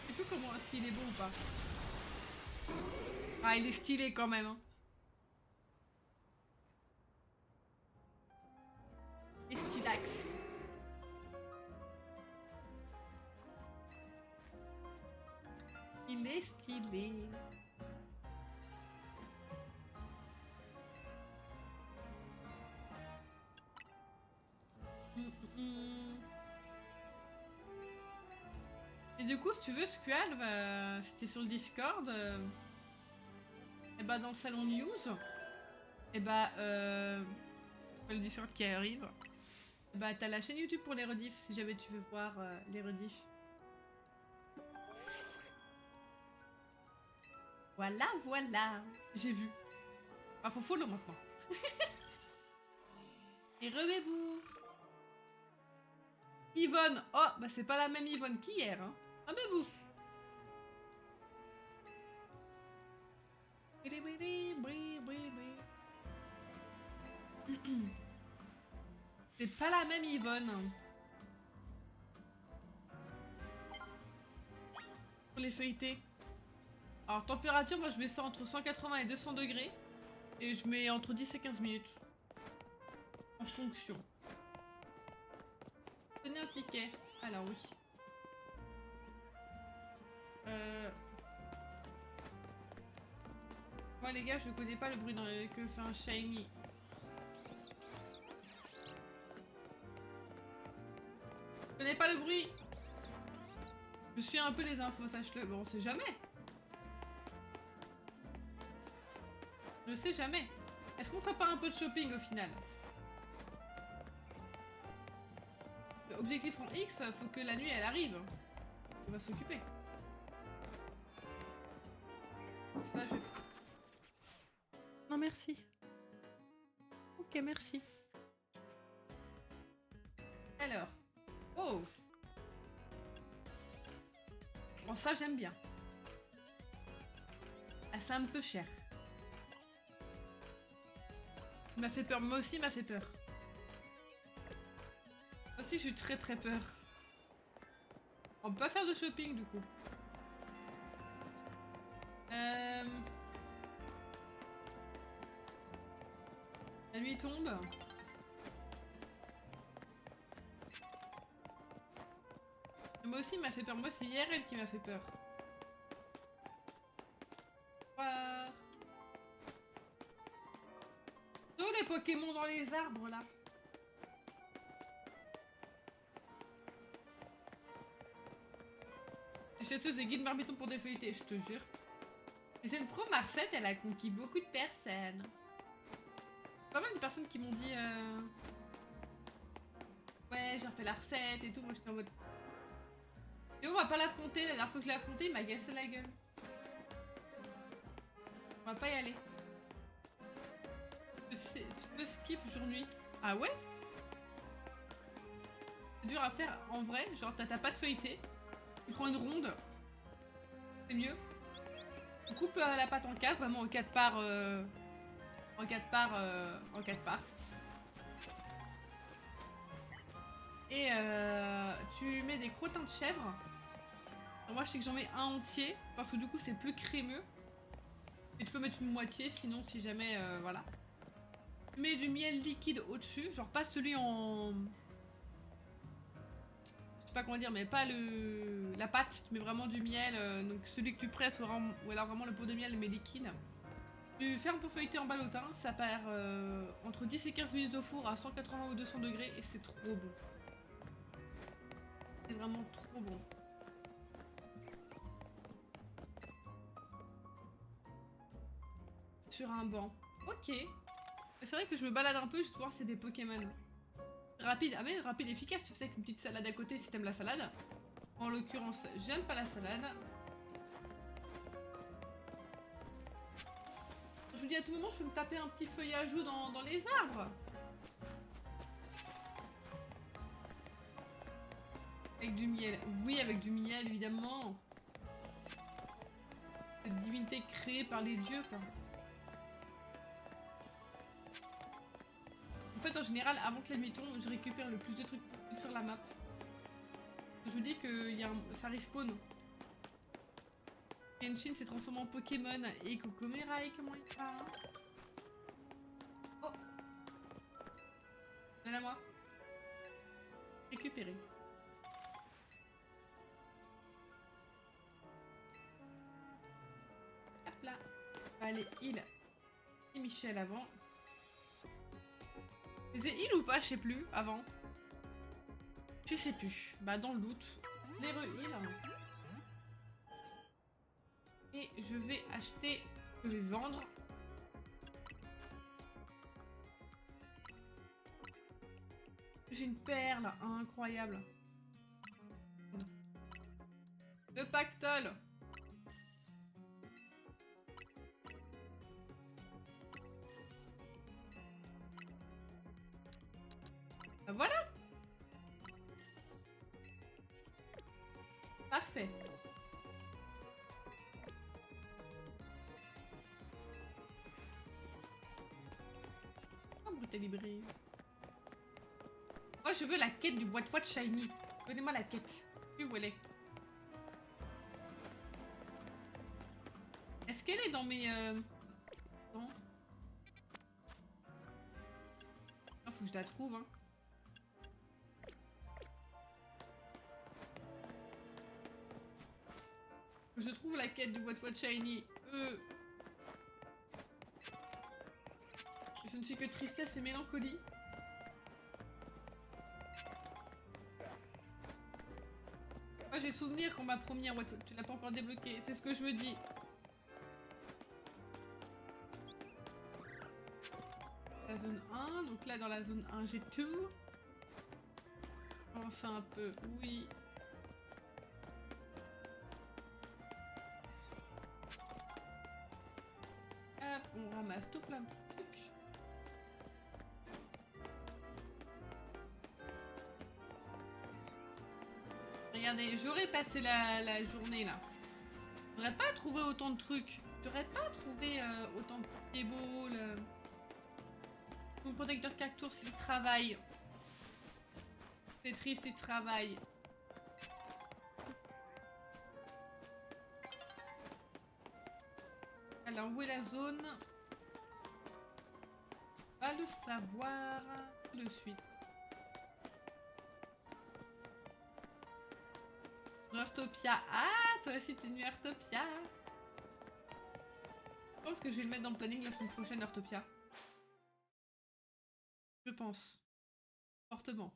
Je sais plus comment, s'il est bon ou pas. Ah, il est stylé quand même. Hein. Et stylax. Il est stylé. Et du coup, si tu veux, Squall, si t'es sur le Discord, et bah dans le salon news, et bah le Discord qui arrive, et bah t'as la chaîne YouTube pour les rediffs si jamais tu veux voir les rediffs. Voilà, j'ai vu. Ah, faut follow maintenant. Et revez-vous. Yvonne, oh, bah c'est pas la même Yvonne qu'hier, hein. Ah mais vous. C'est pas la même Yvonne. Pour les feuilletés. Alors température, moi je mets ça entre 180 et 200 degrés. Et je mets entre 10 et 15 minutes. En fonction. Donnez un ticket. Alors oui. Moi les gars, je connais pas le bruit que fait un shiny. Je connais pas le bruit. Je suis un peu les infos, sache-le. Bon, on sait jamais. Je sais jamais. Est-ce qu'on fera pas un peu de shopping au final? Objectif en X, faut que la nuit elle arrive. On va s'occuper. Ça, je... Non, merci. Ok, merci. Alors. Oh. Bon, ça, j'aime bien. Ah, c'est un peu cher. Il m'a fait peur. Moi aussi, il m'a fait peur. Moi aussi, j'ai eu très peur. On peut pas faire de shopping, du coup. La nuit tombe. moi aussi, il m'a fait peur. Moi, c'est IRL qui m'a fait peur. Voir. Tous les Pokémon dans les arbres, là. Les chasseuses et guides marmitons pour défeuilleter, je te jure. Jeune pro Marcette, elle a conquis beaucoup de personnes. Pas mal de personnes qui m'ont dit ouais, j'ai refait la recette et tout. Moi, j'étais en mode... Et on va pas l'affronter. La dernière fois que je l'ai affronté, il m'a cassé la gueule. On va pas y aller. Tu peux skip aujourd'hui. Ah ouais? C'est dur à faire en vrai. Genre, t'as pas de feuilleté. Tu prends une ronde. C'est mieux. Tu coupes la pâte en 4, vraiment en 4 parts. En 4 parts. En 4 parts. Et tu mets des crottins de chèvre. Alors moi je sais que j'en mets un entier parce que du coup c'est plus crémeux. Et tu peux mettre une moitié sinon si jamais voilà. Tu mets du miel liquide au-dessus, genre pas celui en... Je sais pas comment dire mais pas la pâte, tu mets vraiment du miel, donc celui que tu presses ou alors vraiment le pot de miel mais liquide. Tu fermes ton feuilleté en ballotin, ça perd entre 10 et 15 minutes au four à 180 ou 200 degrés et c'est trop bon. C'est vraiment trop bon. Sur un banc. Ok. C'est vrai que je me balade un peu juste pour voir si c'est des Pokémon. Rapide, ah mais rapide et efficace, tu sais, avec une petite salade à côté si t'aimes la salade. En l'occurrence, j'aime pas la salade. Je vous dis à tout moment, je peux me taper un petit feuillage dans les arbres. Avec du miel. Oui, avec du miel, évidemment. Cette divinité créée par les dieux, quoi. En fait, en général, avant que l'ennemi tombe, je récupère le plus de trucs sur la map. Je vous dis que ça respawn. Genshin s'est transformé en Pokémon et Kokomerai, comment il va? Oh! Donne à moi. Récupérer. Hop là. Allez, heal. Et Michel avant. Je faisais heal ou pas, je sais plus, avant. Je sais plus. Bah dans le loot. Les re-heal. Et je vais acheter. Je vais vendre. J'ai une perle incroyable. Le pactole. Voilà. Parfait. Oh, brutalibré. Moi, je veux la quête du boîte shiny. Donnez-moi la quête. Puis où elle est? Est-ce qu'elle est dans mes... Non. Ah, faut que je la trouve, hein. Je trouve la quête du boîte shiny. Je ne suis que tristesse et mélancolie. Moi j'ai souvenir qu'on m'a promis un What tu l'as pas encore débloqué, c'est ce que je me dis. La zone 1, donc là dans la zone 1 j'ai tout. Avance un peu, oui. Hop, on ramasse tout plein de trucs. Regardez, j'aurais passé la journée là. J'aurais pas trouvé autant de trucs. J'aurais pas trouvé autant de Pokéballs. Mon protecteur cactus, il travaille. C'est triste, il travaille. Alors, où est la zone? On va le savoir tout de suite. Heurtopia. Ah, toi aussi t'es une Heurtopia. Je pense que je vais le mettre dans le planning la semaine prochaine, Heurtopia. Je pense. Fortement.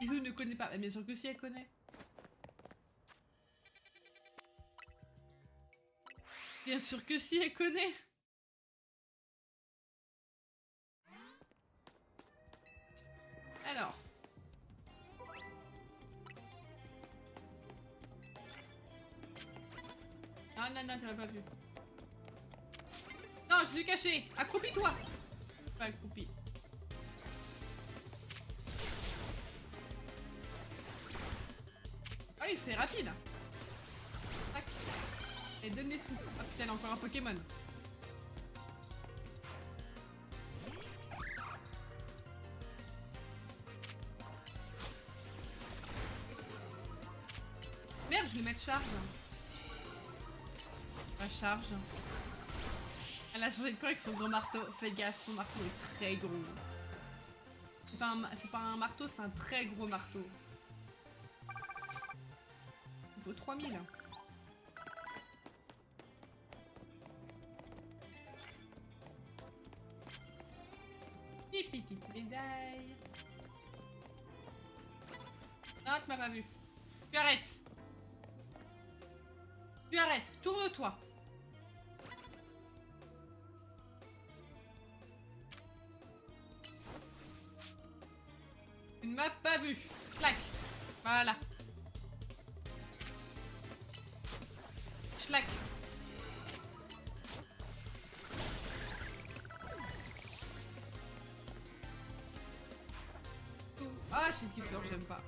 Isou ne connaît pas. Mais bien sûr que si, elle connaît. Bien sûr que si, elle connaît. Alors. Non, non, non, tu l'as pas vu. Non, je suis caché. Accroupis-toi. Pas accroupi. Ah oui, c'est rapide. Tac. Et donne les sous. Ah putain, elle a encore un Pokémon. Merde, je vais mettre charge. La charge. Elle a changé de corps avec son gros marteau. Fais gaffe, son marteau est très gros. C'est pas un marteau, c'est un très gros marteau. Il vaut 3000. Des petites médailles. Non, tu m'as pas vu. Tu arrêtes. Tu arrêtes. Tourne-toi. Tu ne m'as pas vu. Schlack. Voilà. Schlack. Ah, j'ai une fleur, j'aime pas.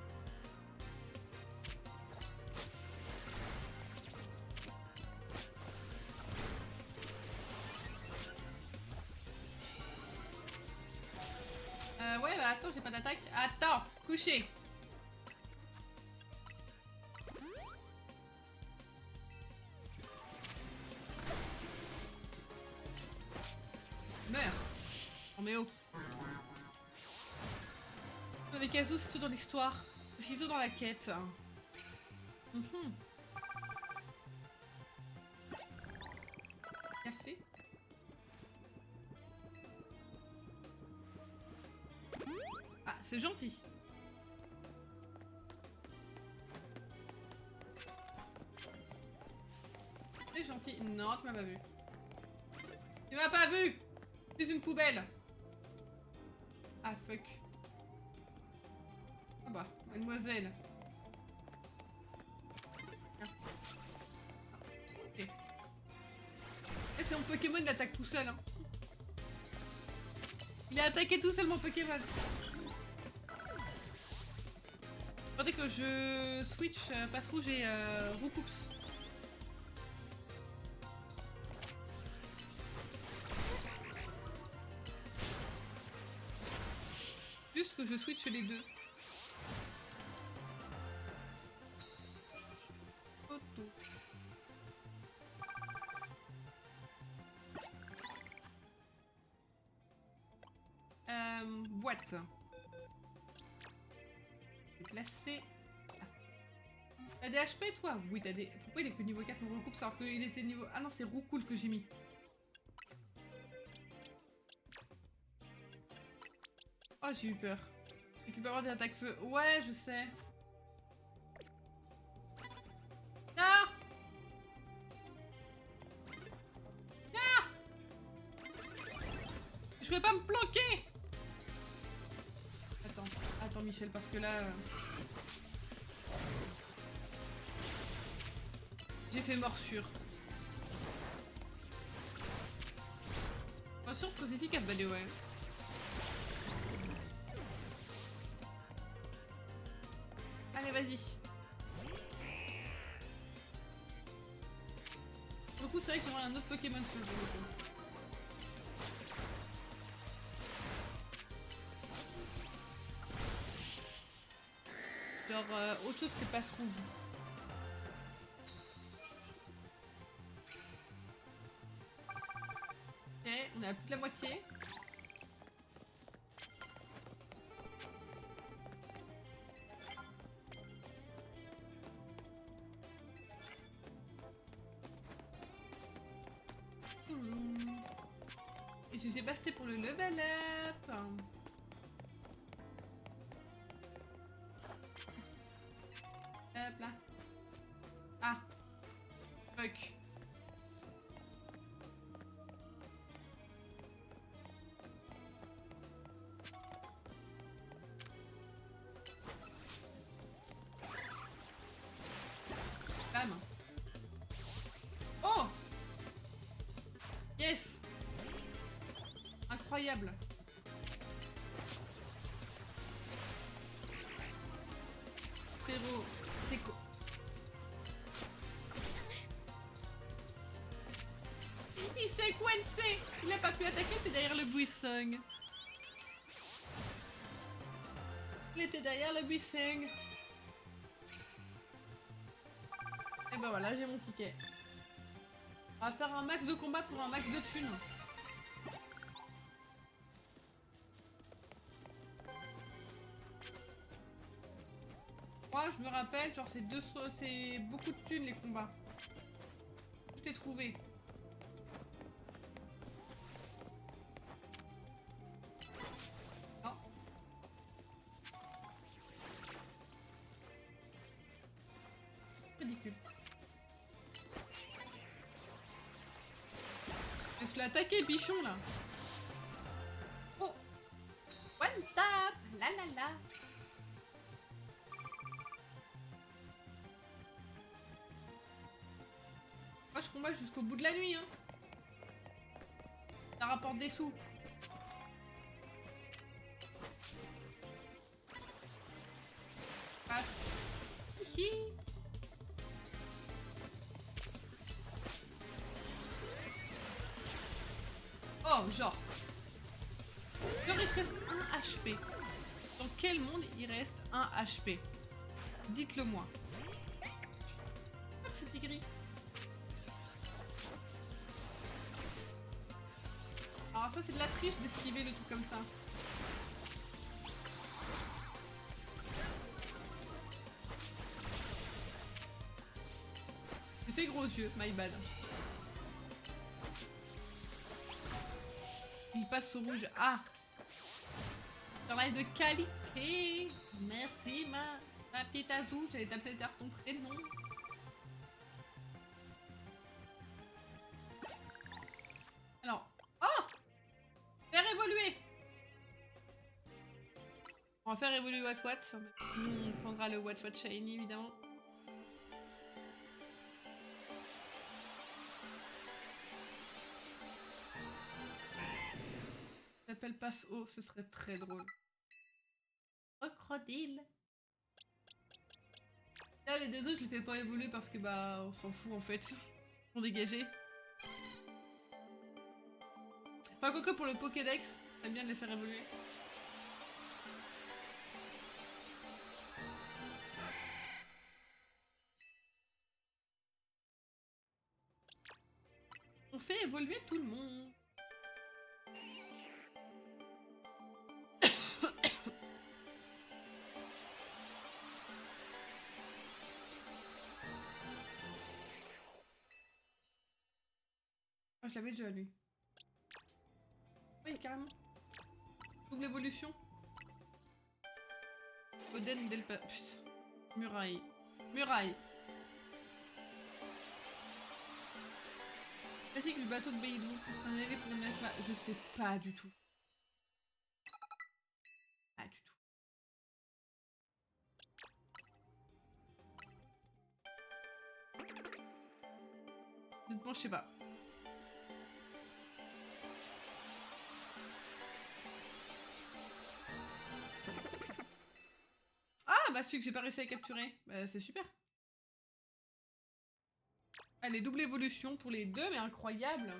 Ouais, bah attends, j'ai pas d'attaque. Attends, couché. Meurs. Oh mais oh. Avec Kazu, c'est tout dans l'histoire. C'est tout dans la quête. Café. Ah, c'est gentil. C'est gentil. Non, tu m'as pas vu. Tu m'as pas vu. Tu es une poubelle. Ah, fuck. Ah bah, mademoiselle. Ok. Et c'est mon Pokémon, il attaque tout seul. Hein. Il a attaqué tout seul, mon Pokémon. Attendez que je switch passe rouge et recoupe. Juste que je switch les deux. Photo. Boîte. Placer. T'as des HP toi? Oui, t'as des. Pourquoi il est que niveau 4 on recoupe alors qu'il était niveau. Ah non, c'est Roucool que j'ai mis. Oh, j'ai eu peur. Et qu'il peut avoir des attaques feu. Ouais, je sais. Non! Non! Je peux pas me planquer! Attends Michel, parce que là... J'ai fait morsure. Morsure très efficace, by the way. Allez, vas-y. Pour le coup, c'est vrai que j'aimerais un autre Pokémon sur le jeu. Genre, autre chose que passe rouge. est à plus de la moitié. Et j'ai pas c'était pour le level up. Hop là. Ah. Fuck. Bam. Oh. Yes. Incroyable. Frérot, c'est quoi? Il s'est coincé. Il a pas pu attaquer, c'est derrière le buisson. Il était derrière le buisson. Et ben voilà, j'ai mon ticket. On va faire un max de combat pour un max de thunes. Moi, je me rappelle, genre c'est beaucoup de thunes les combats. Tout est trouvé. Non. Ridicule. Je me suis attaqué, bichon là. Oh. One tap. La la la. Moi, je combat jusqu'au bout de la nuit, hein. Ça rapporte des sous. Passe. Hihi. Oh, genre. Genre, il te reste 1 HP. Dans quel monde il reste 1 HP? Dites-le moi. Hop, c'est gris. Alors ça, c'est de la triche d'esquiver le truc comme ça. J'ai fait gros yeux, my bad. Il passe au rouge. Ah! Travail de qualité! Merci ma petite Azou, j'allais t'appeler par ton prénom. Alors. Oh! Faire évoluer! On va faire évoluer What. Nous, on prendra le What Shiny évidemment. S'appelle passe haut, ce serait très drôle. Crocodile. Là, les deux autres, je les fais pas évoluer parce que bah, on s'en fout en fait. Ils sont dégagés. Enfin, quoique pour le Pokédex, j'aime bien de les faire évoluer. On fait évoluer tout le monde. Ah, je l'avais déjà lu. Oui, carrément. Double évolution. Oden Delpa. Putain. Muraille. Muraille. Pratique du bateau de Beidou. Un élève pour une nef. Je sais pas du tout. Pas du tout. Honnêtement, je sais pas. Ah bah celui que j'ai pas réussi à capturer. Bah c'est super. Allez, double évolution pour les deux, mais incroyable.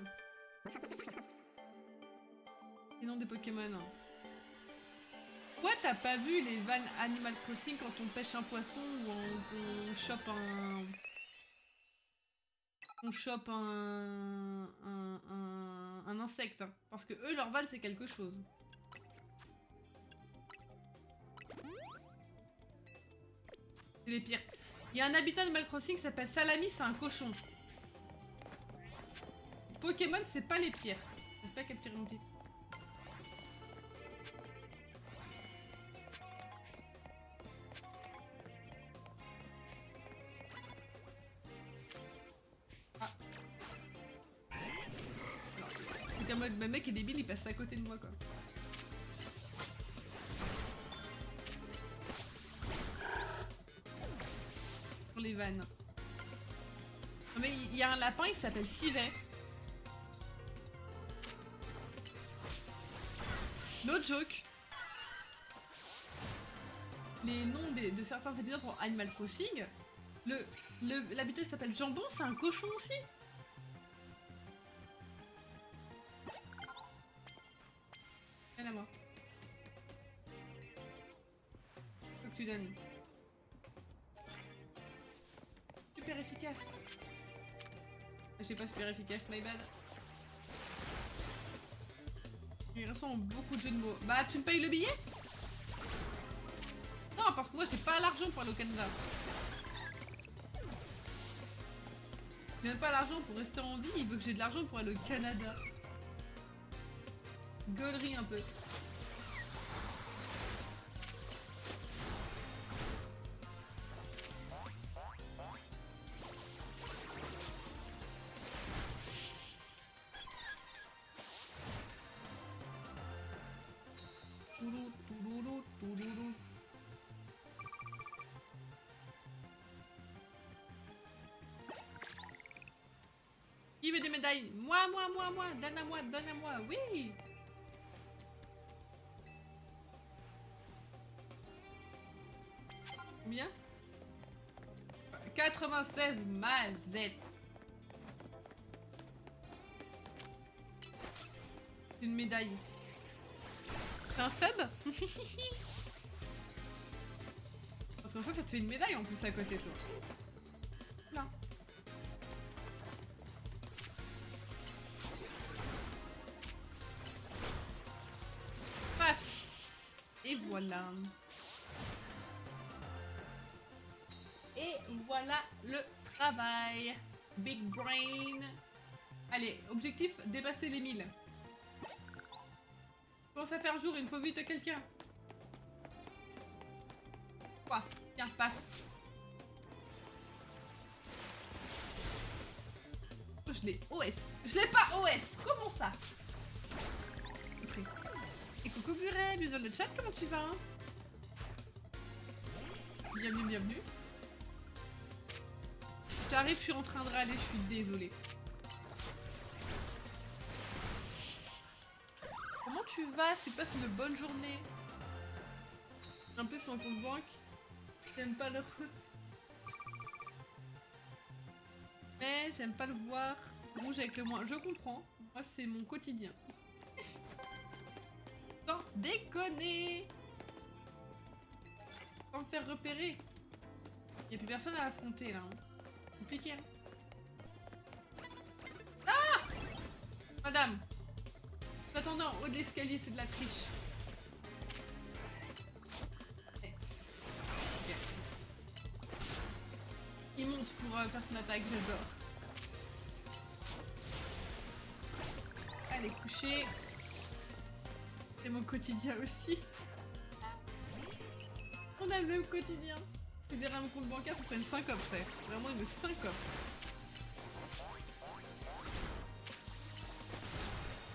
Et non des Pokémon. Toi, t'as pas vu les vannes Animal Crossing quand on pêche un poisson ou on chope un... on chope un insecte. Hein. Parce que eux, leur van, c'est quelque chose. C'est les pires. Il y a un habitant d'Animal Crossing qui s'appelle Salami, c'est un cochon. Pokémon, c'est pas les pires. J'ai pas capturé mon titre. Ah. C'est en mode, ma mec est débile, il passe à côté de moi quoi. Pour les vannes. Non mais il y a un lapin, il s'appelle Sivet. No joke. Les noms de certains épisodes pour Animal Crossing. L'habitant qui s'appelle Jambon, c'est un cochon aussi. Viens à moi. Faut que tu donnes. Super efficace. J'ai pas super efficace, my bad. Il ressemble beaucoup de jeux de mots. Bah, tu me payes le billet? Non, parce que moi, j'ai pas l'argent pour aller au Canada. J'ai même pas l'argent pour rester en vie, il veut que j'ai de l'argent pour aller au Canada. Gaulerie un peu. Touloulou, touloulou, touloulou. Qui veut des médailles? Moi, donne à moi, oui. Combien? 96 mazette. C'est une médaille. C'est un sub? Parce qu'en fait, ça te fait une médaille en plus à côté, toi. Là. Passe. Et voilà. Et voilà le travail. Big brain. Allez, objectif, dépasser les 1000. Commence à faire jour, il me faut vite quelqu'un. Quoi? Tiens, passe. Oh, je l'ai OS. Je l'ai pas OS. Comment ça? Okay. Et coucou Buret, bienvenue dans le chat, comment tu vas? Bienvenue, bienvenue. J'arrive, je suis en train de râler, je suis désolée. Comment tu vas? Est-ce que tu passes une bonne journée? Un peu sur mon compte banque. J'aime pas le... Mais j'aime pas le voir rouge avec le moins. Je comprends. Moi, c'est mon quotidien. Sans déconner! Sans me faire repérer. Y'a plus personne à affronter là. Hein. Compliqué. Hein. Ah! Madame! Attendant, haut de l'escalier, c'est de la triche. Okay. Okay. Il monte pour faire son attaque, j'adore. Allez, coucher. C'est mon quotidien aussi. On a le même quotidien. C'est derrière mon compte bancaire, ça ferait une syncope, frère. Vraiment une syncope.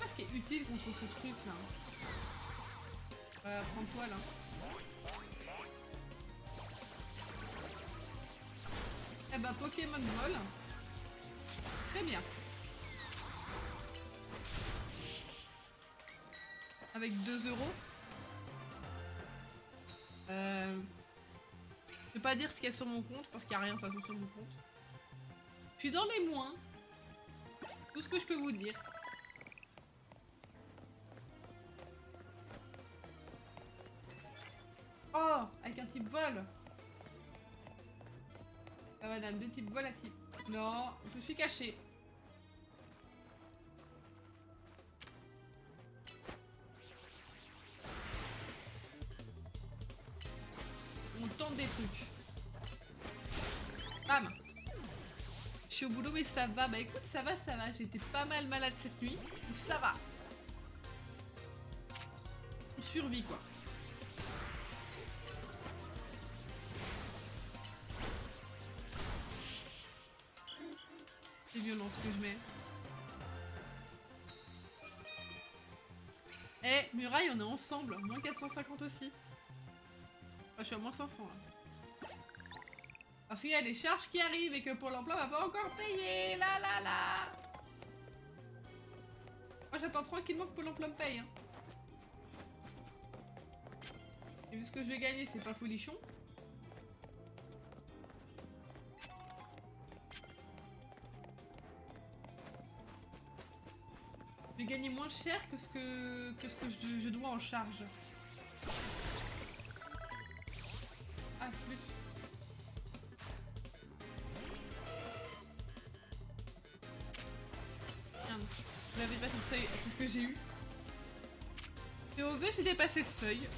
Ce qui est utile contre ce truc là. Prends-toi là. Eh bah Pokémon Ball. Très bien. Avec 2 euros. Je vais pas dire ce qu'il y a sur mon compte parce qu'il n'y a rien de toute façon sur mon compte. Je suis dans les moins. Tout ce que je peux vous dire. Oh, avec un type vol. Ah madame, de type volatil. Non, je suis cachée. On tente des trucs. Bam. Je suis au boulot mais ça va. Bah écoute, ça va, ça va. J'étais pas mal malade cette nuit. Donc ça va. On survit quoi. C'est violent ce que je mets. Eh, Muraille, on est ensemble. Moins 450 aussi. Enfin, je suis à moins 500 là. Parce qu'il y a les charges qui arrivent et que Pôle emploi va pas encore payer. Là là là. Moi j'attends tranquillement que Pôle emploi me paye. Hein. Et vu ce que je vais gagner, c'est pas folichon. Je vais gagner moins cher que ce que je dois en charge. Ah, plus. Merde, j'avais dépassé le seuil, c'est ce que j'ai eu. POV, j'ai dépassé le seuil.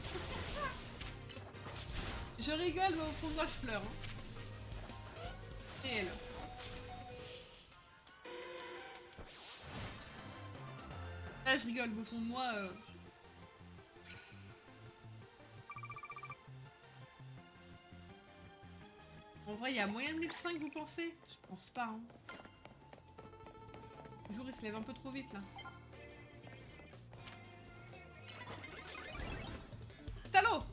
Je rigole, mais au fond de moi, je pleure. Hein. Réel. Là, je rigole, mais au fond de moi... En vrai, il y a moyen de 1005, vous pensez? Je pense pas, hein. Le jour, il se lève un peu trop vite, là. Salaud!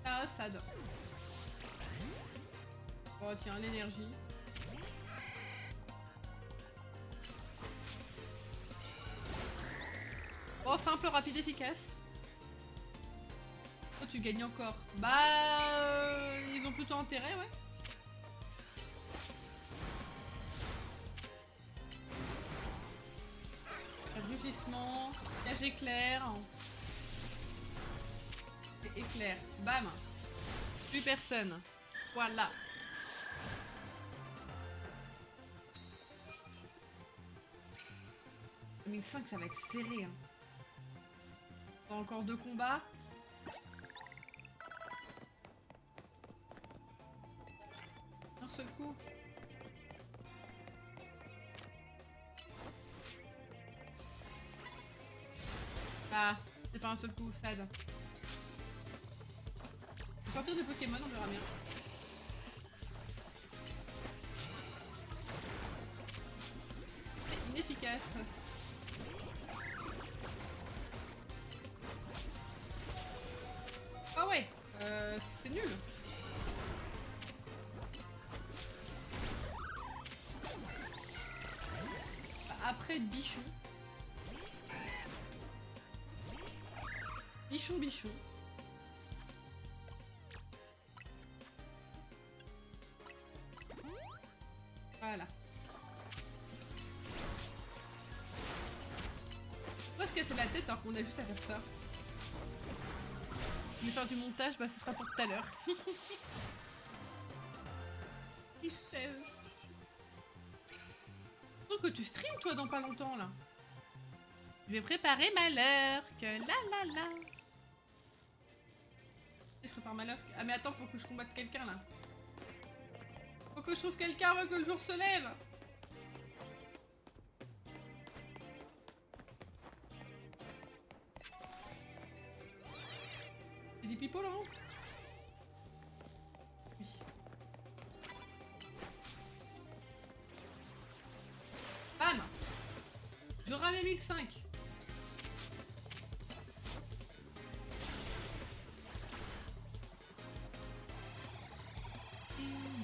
Ah, sad. Oh, tiens, l'énergie. Oh, simple, rapide, efficace. Oh, tu gagnes encore. Bah, ils ont plutôt intérêt, ouais. Rugissement, piège éclair. Et éclair. Bam. Plus personne. Voilà. « 1005, ça va être serré. Hein. Encore 2 combats. Un seul coup. Ah, c'est pas un seul coup, sad. Je vais sortir des Pokémon, on verra bien. C'est inefficace. Ah ouais, c'est nul. Après Bichon. Bichon. Voilà. Pourquoi se casser la tête alors qu'on a juste à faire ça? Je vais faire du montage, bah ce sera pour tout à l'heure. Tristesse. Faut que tu stream toi dans pas longtemps là. Je vais préparer ma lurk. La la la. Je prépare ma lurk. Ah mais attends, faut que je combatte quelqu'un là. Faut que je trouve quelqu'un avant que le jour se lève. C'est des pipeaux là, hein? Oui. Bam. Je ramène 1005.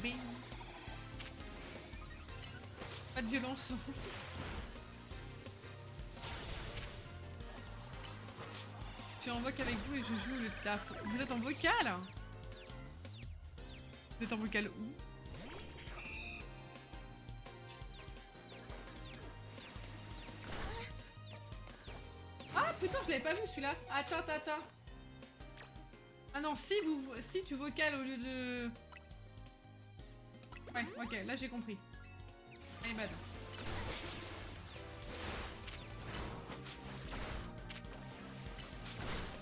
Bing. Pas de violence. Je suis en voc avec vous et je joue le taf. Vous êtes en vocal? Vous êtes en vocal où? putain, je l'avais pas vu celui-là. Attends. Ah non, si tu vocales au lieu de... Ouais, ok, là j'ai compris. My bad.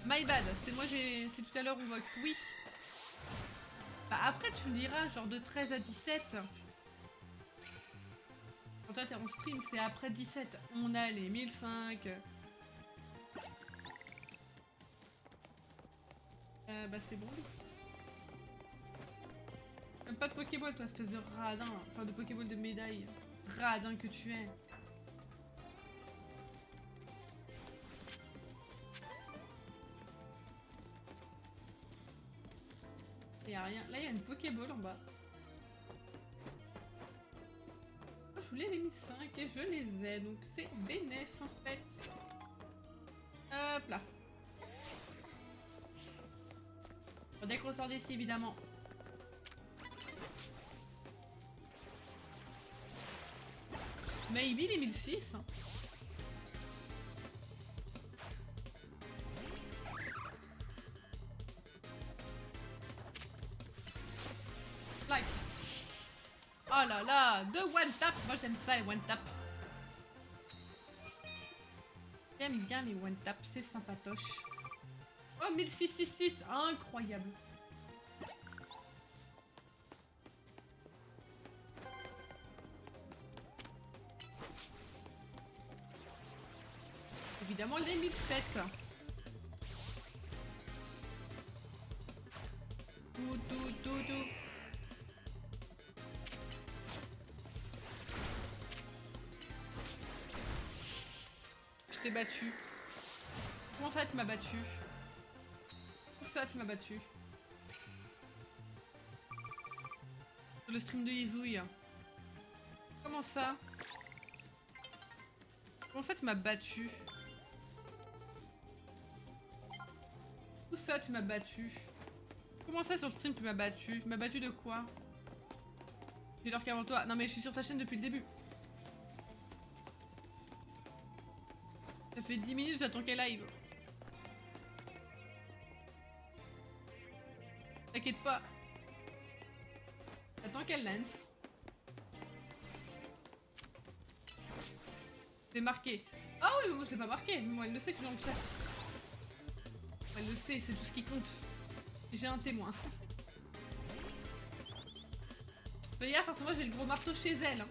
My bad, c'est moi c'est tout à l'heure on vote. Oui. Bah après tu me diras, genre de 13 à 17. Quand toi t'es en stream, c'est après 17. On a les 1005. Bah c'est bon. Même pas de Pokéball toi, espèce de radin. Enfin de Pokéball de médaille. Radin que tu es. Y'a rien. Là y'a une Pokéball en bas. Oh, je voulais les 1005 et je les ai. Donc c'est bénéf en fait. Hop là. Bon, dès qu'on sort d'ici évidemment. Maybe les 1006. Like. Oh là là, de one tap. Moi j'aime ça les one tap. J'aime bien les one tap, c'est sympatoche. Oh 1666, incroyable. Évidemment les 1007. Tout. Je t'ai battu. Comment ça tu m'as battu? Tout ça tu m'as battu. Sur le stream de Izouille. Comment ça? Comment ça tu m'as battu? Tout ça tu m'as battu. Comment ça sur le stream tu m'as battu? Tu m'as battu de quoi? J'ai l'heure qu'avant toi. Non mais je suis sur sa chaîne depuis le début. Ça fait 10 minutes j'attends qu'elle live. T'inquiète pas. J'attends qu'elle lance. C'est marqué. Ah oui mais moi je l'ai pas marqué. Mais moi elle le sait que je suis dans le chat. Elle le sait, c'est tout ce qui compte. J'ai un témoin. Mais hier, parce que moi j'ai le gros marteau chez elle. Hein.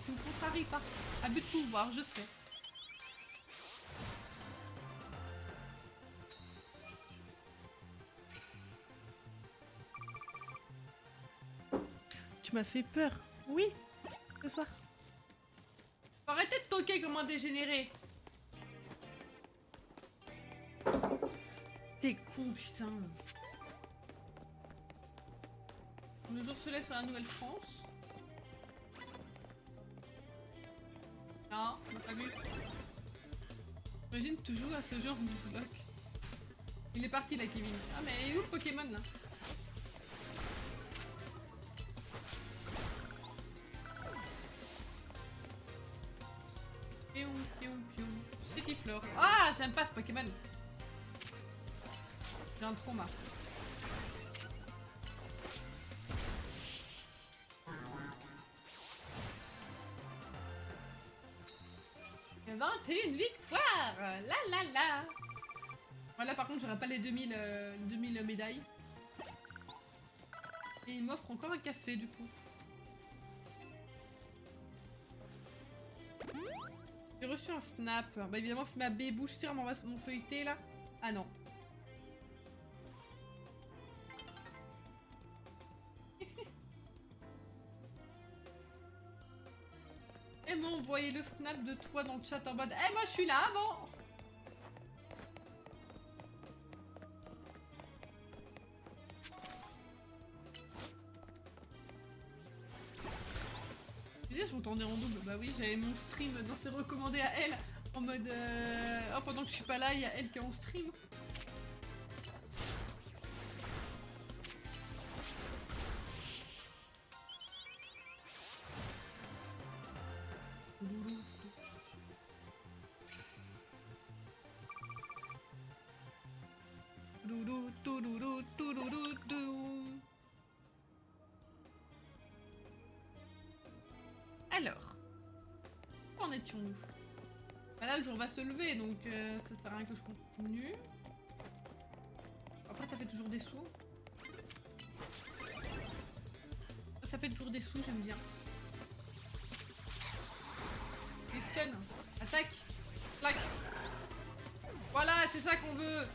Tu me contraries pas. Abus de pouvoir, je sais. Tu m'as fait peur. Oui, ce soir. Faut arrêter de toquer comme un dégénéré. T'es con, putain. Le jour se lève sur la Nouvelle-France. Non, on n'a pas vu. Imagine, tu joues à ce genre de Nuzlocke. Il est parti là, Kevin. Ah, mais il est où le Pokémon là? Pion. Petit fleur. Ah, j'aime pas ce Pokémon. J'ai un trauma. Il y a 21 victoires. La. Voilà, par contre, j'aurais pas les 2000 médailles. Et il m'offre encore un café, du coup. J'ai reçu un snap. Bah évidemment, c'est ma bébouche sur mon feuilleté, là. Ah non. Elle m'a envoyé le snap de toi dans le chat en mode « Eh, moi, je suis là avant !» Je m'entendais en double. Bah oui, j'avais mon stream dans ses recommandés à elle. En mode oh, pendant que je suis pas là, il y a elle qui est en stream. touloulou, touloulou, dou. Alors, où en étions-nous? Bah là, le jour va se lever, donc ça sert à rien que je continue. Après, ça fait toujours des sous. Ça fait toujours des sous, j'aime bien. Les stuns. Attaque. Clac. Voilà, c'est ça qu'on veut.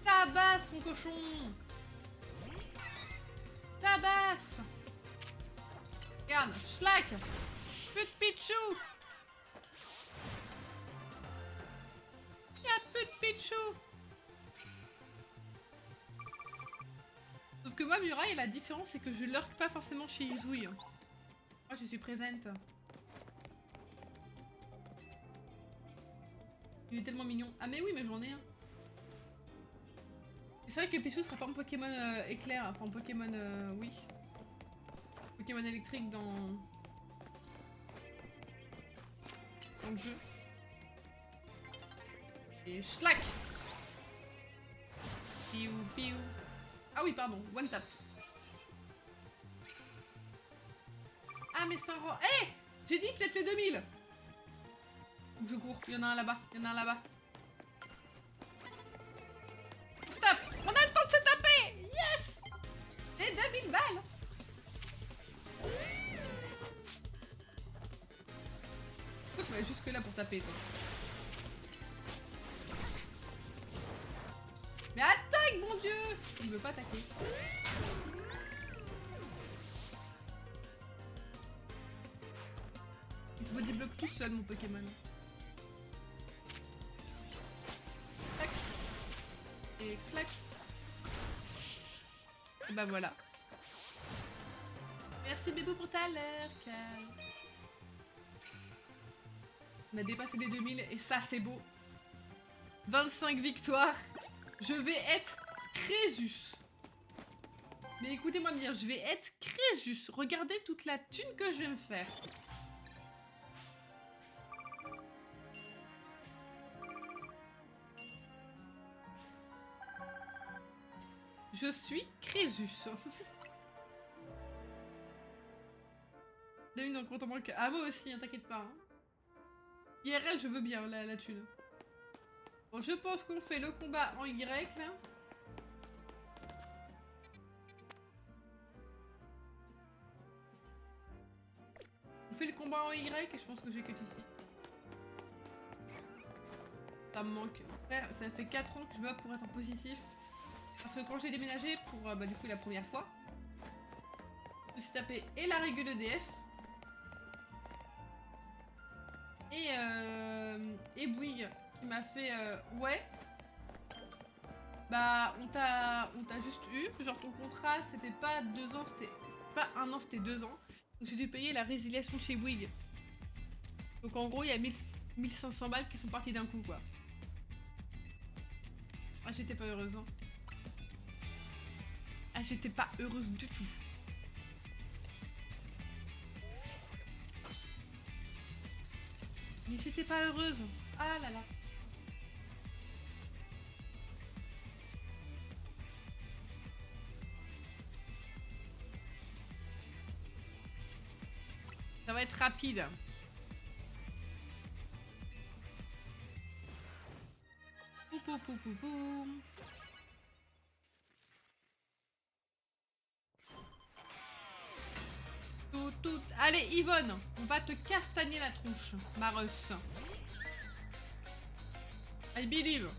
Tabasse, mon cochon. Tabasse. Regarde, schlack. Put Pichou. Y'a plus de Pichou. Sauf que moi, Muraille, la différence, c'est que je lurk pas forcément chez Izouille. Moi, je suis présente. Il est tellement mignon. Ah mais oui, mais j'en ai un. C'est vrai que Pichou sera pas en Pokémon éclair, enfin en Pokémon, oui. Pokémon électrique dans le jeu. Et schlack. Piou, piou. Ah oui, pardon, one tap. Ah mais c'est un rang. Eh, j'ai dit peut-être les 2000. Je cours, il y en a un là-bas, il y en a un là-bas. Stop. On a le temps de se taper. Yes. Les 2000 balles. Écoute, on va jusque là pour taper, toi. Mais attaque, mon dieu. Il veut pas attaquer. Il se débloque tout seul, mon Pokémon. Tac. Et clac. Et bah voilà. Merci Bébou pour ta lurk. On a dépassé les 2000 et ça c'est beau. 25 victoires. Je vais être Crésus. Mais écoutez-moi bien, je vais être Crésus. Regardez toute la thune que je vais me faire. Je suis Crésus. Devine dans le compte en banque. Ah moi aussi, hein, t'inquiète pas. Hein. IRL, je veux bien la thune. Bon, je pense qu'on fait le combat en Y là. On fait le combat en Y et je pense que j'ai que ici. Ça me manque. Frère, ça fait 4 ans que je me bats pour être en positif. Parce que quand j'ai déménagé pour bah, du coup la première fois, je me suis tapé et la règle EDF et Bouygues qui m'a fait ouais. Bah on t'a juste eu, genre ton contrat c'était pas 2 ans, c'était pas 1 an, c'était 2 ans. Donc j'ai dû payer la résiliation de chez Bouygues. Donc en gros il y a 1500 balles qui sont parties d'un coup quoi. Ah j'étais pas heureuse hein. Ah j'étais pas heureuse du tout. Mais j'étais pas heureuse. Ah là là. Ça va être rapide. Pou pou pou pou pou. Tout. Allez Yvonne, on va te castagner la tronche, Mareuse. I believe.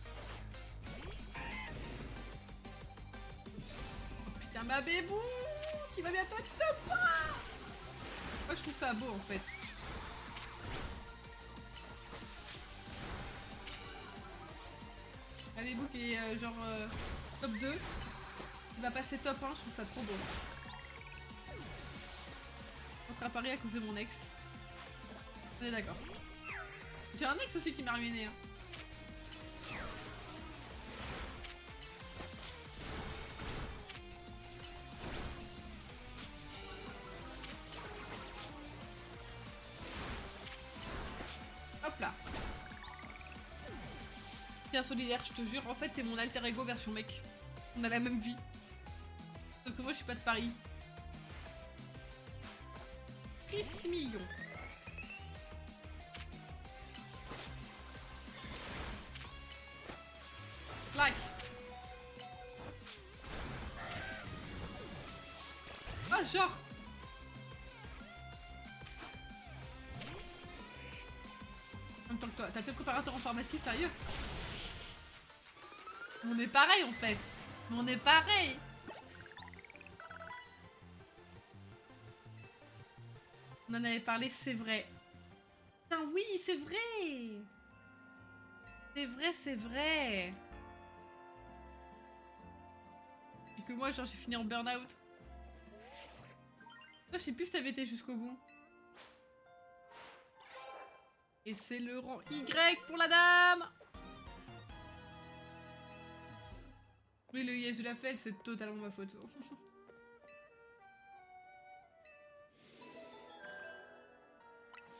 Oh putain ma bébou qui va bientôt être top. Moi je trouve ça beau en fait. La bébou qui est genre top 2. Il va passer top 1, je trouve ça trop beau. Entre à Paris à cause de mon ex. On est d'accord. J'ai un ex aussi qui m'a ruiné. Hein. Hop là. Bien solidaire, je te jure. En fait, t'es mon alter ego version mec. On a la même vie. Sauf que moi, je suis pas de Paris. 6 millions. Slice. Ah, genre. En même temps que toi, t'as fait préparateur en pharmacie, sérieux? On est pareil en fait. On est pareil. On en avait parlé, c'est vrai. Putain, oui, c'est vrai. C'est vrai, c'est vrai. Et que moi, genre, j'ai fini en burn-out. Je sais plus si t'avais été jusqu'au bout. Et c'est le rang Y pour la dame. Oui, le yes de la fête, c'est totalement ma faute.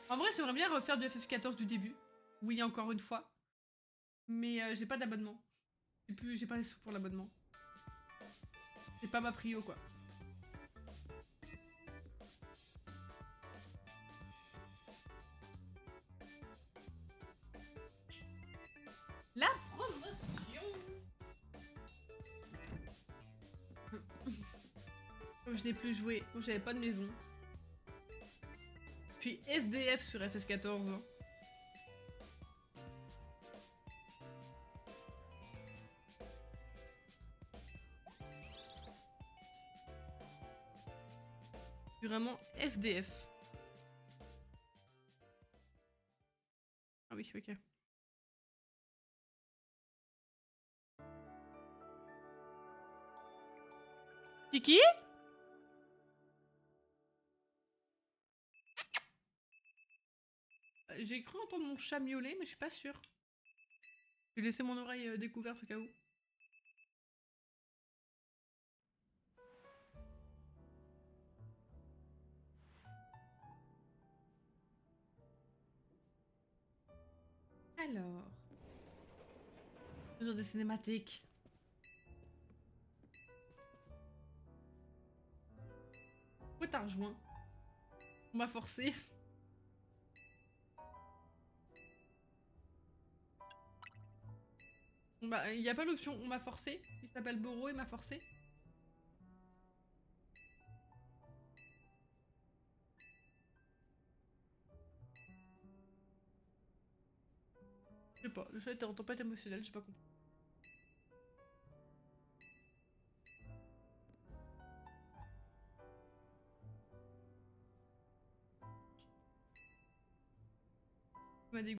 En vrai, j'aimerais bien refaire du FF14 du début. Oui, encore une fois. Mais j'ai pas d'abonnement. J'ai pas les sous pour l'abonnement. C'est pas ma prio, quoi. La promotion. Comme je n'ai plus joué, comme j'avais pas de maison. Puis SDF sur FF14. Vraiment SDF. Ah oui, ok. Kiki? J'ai cru entendre mon chat miauler, mais je suis pas sûre. J'ai laissé mon oreille découverte au cas où. Alors. Toujours des cinématiques. Pourquoi t'as rejoint? On m'a forcé. Bah, il y a pas l'option on m'a forcé. Il s'appelle Boro et m'a forcé. Je sais pas, le chat était en tempête émotionnelle, j'ai pas compris. Il m'a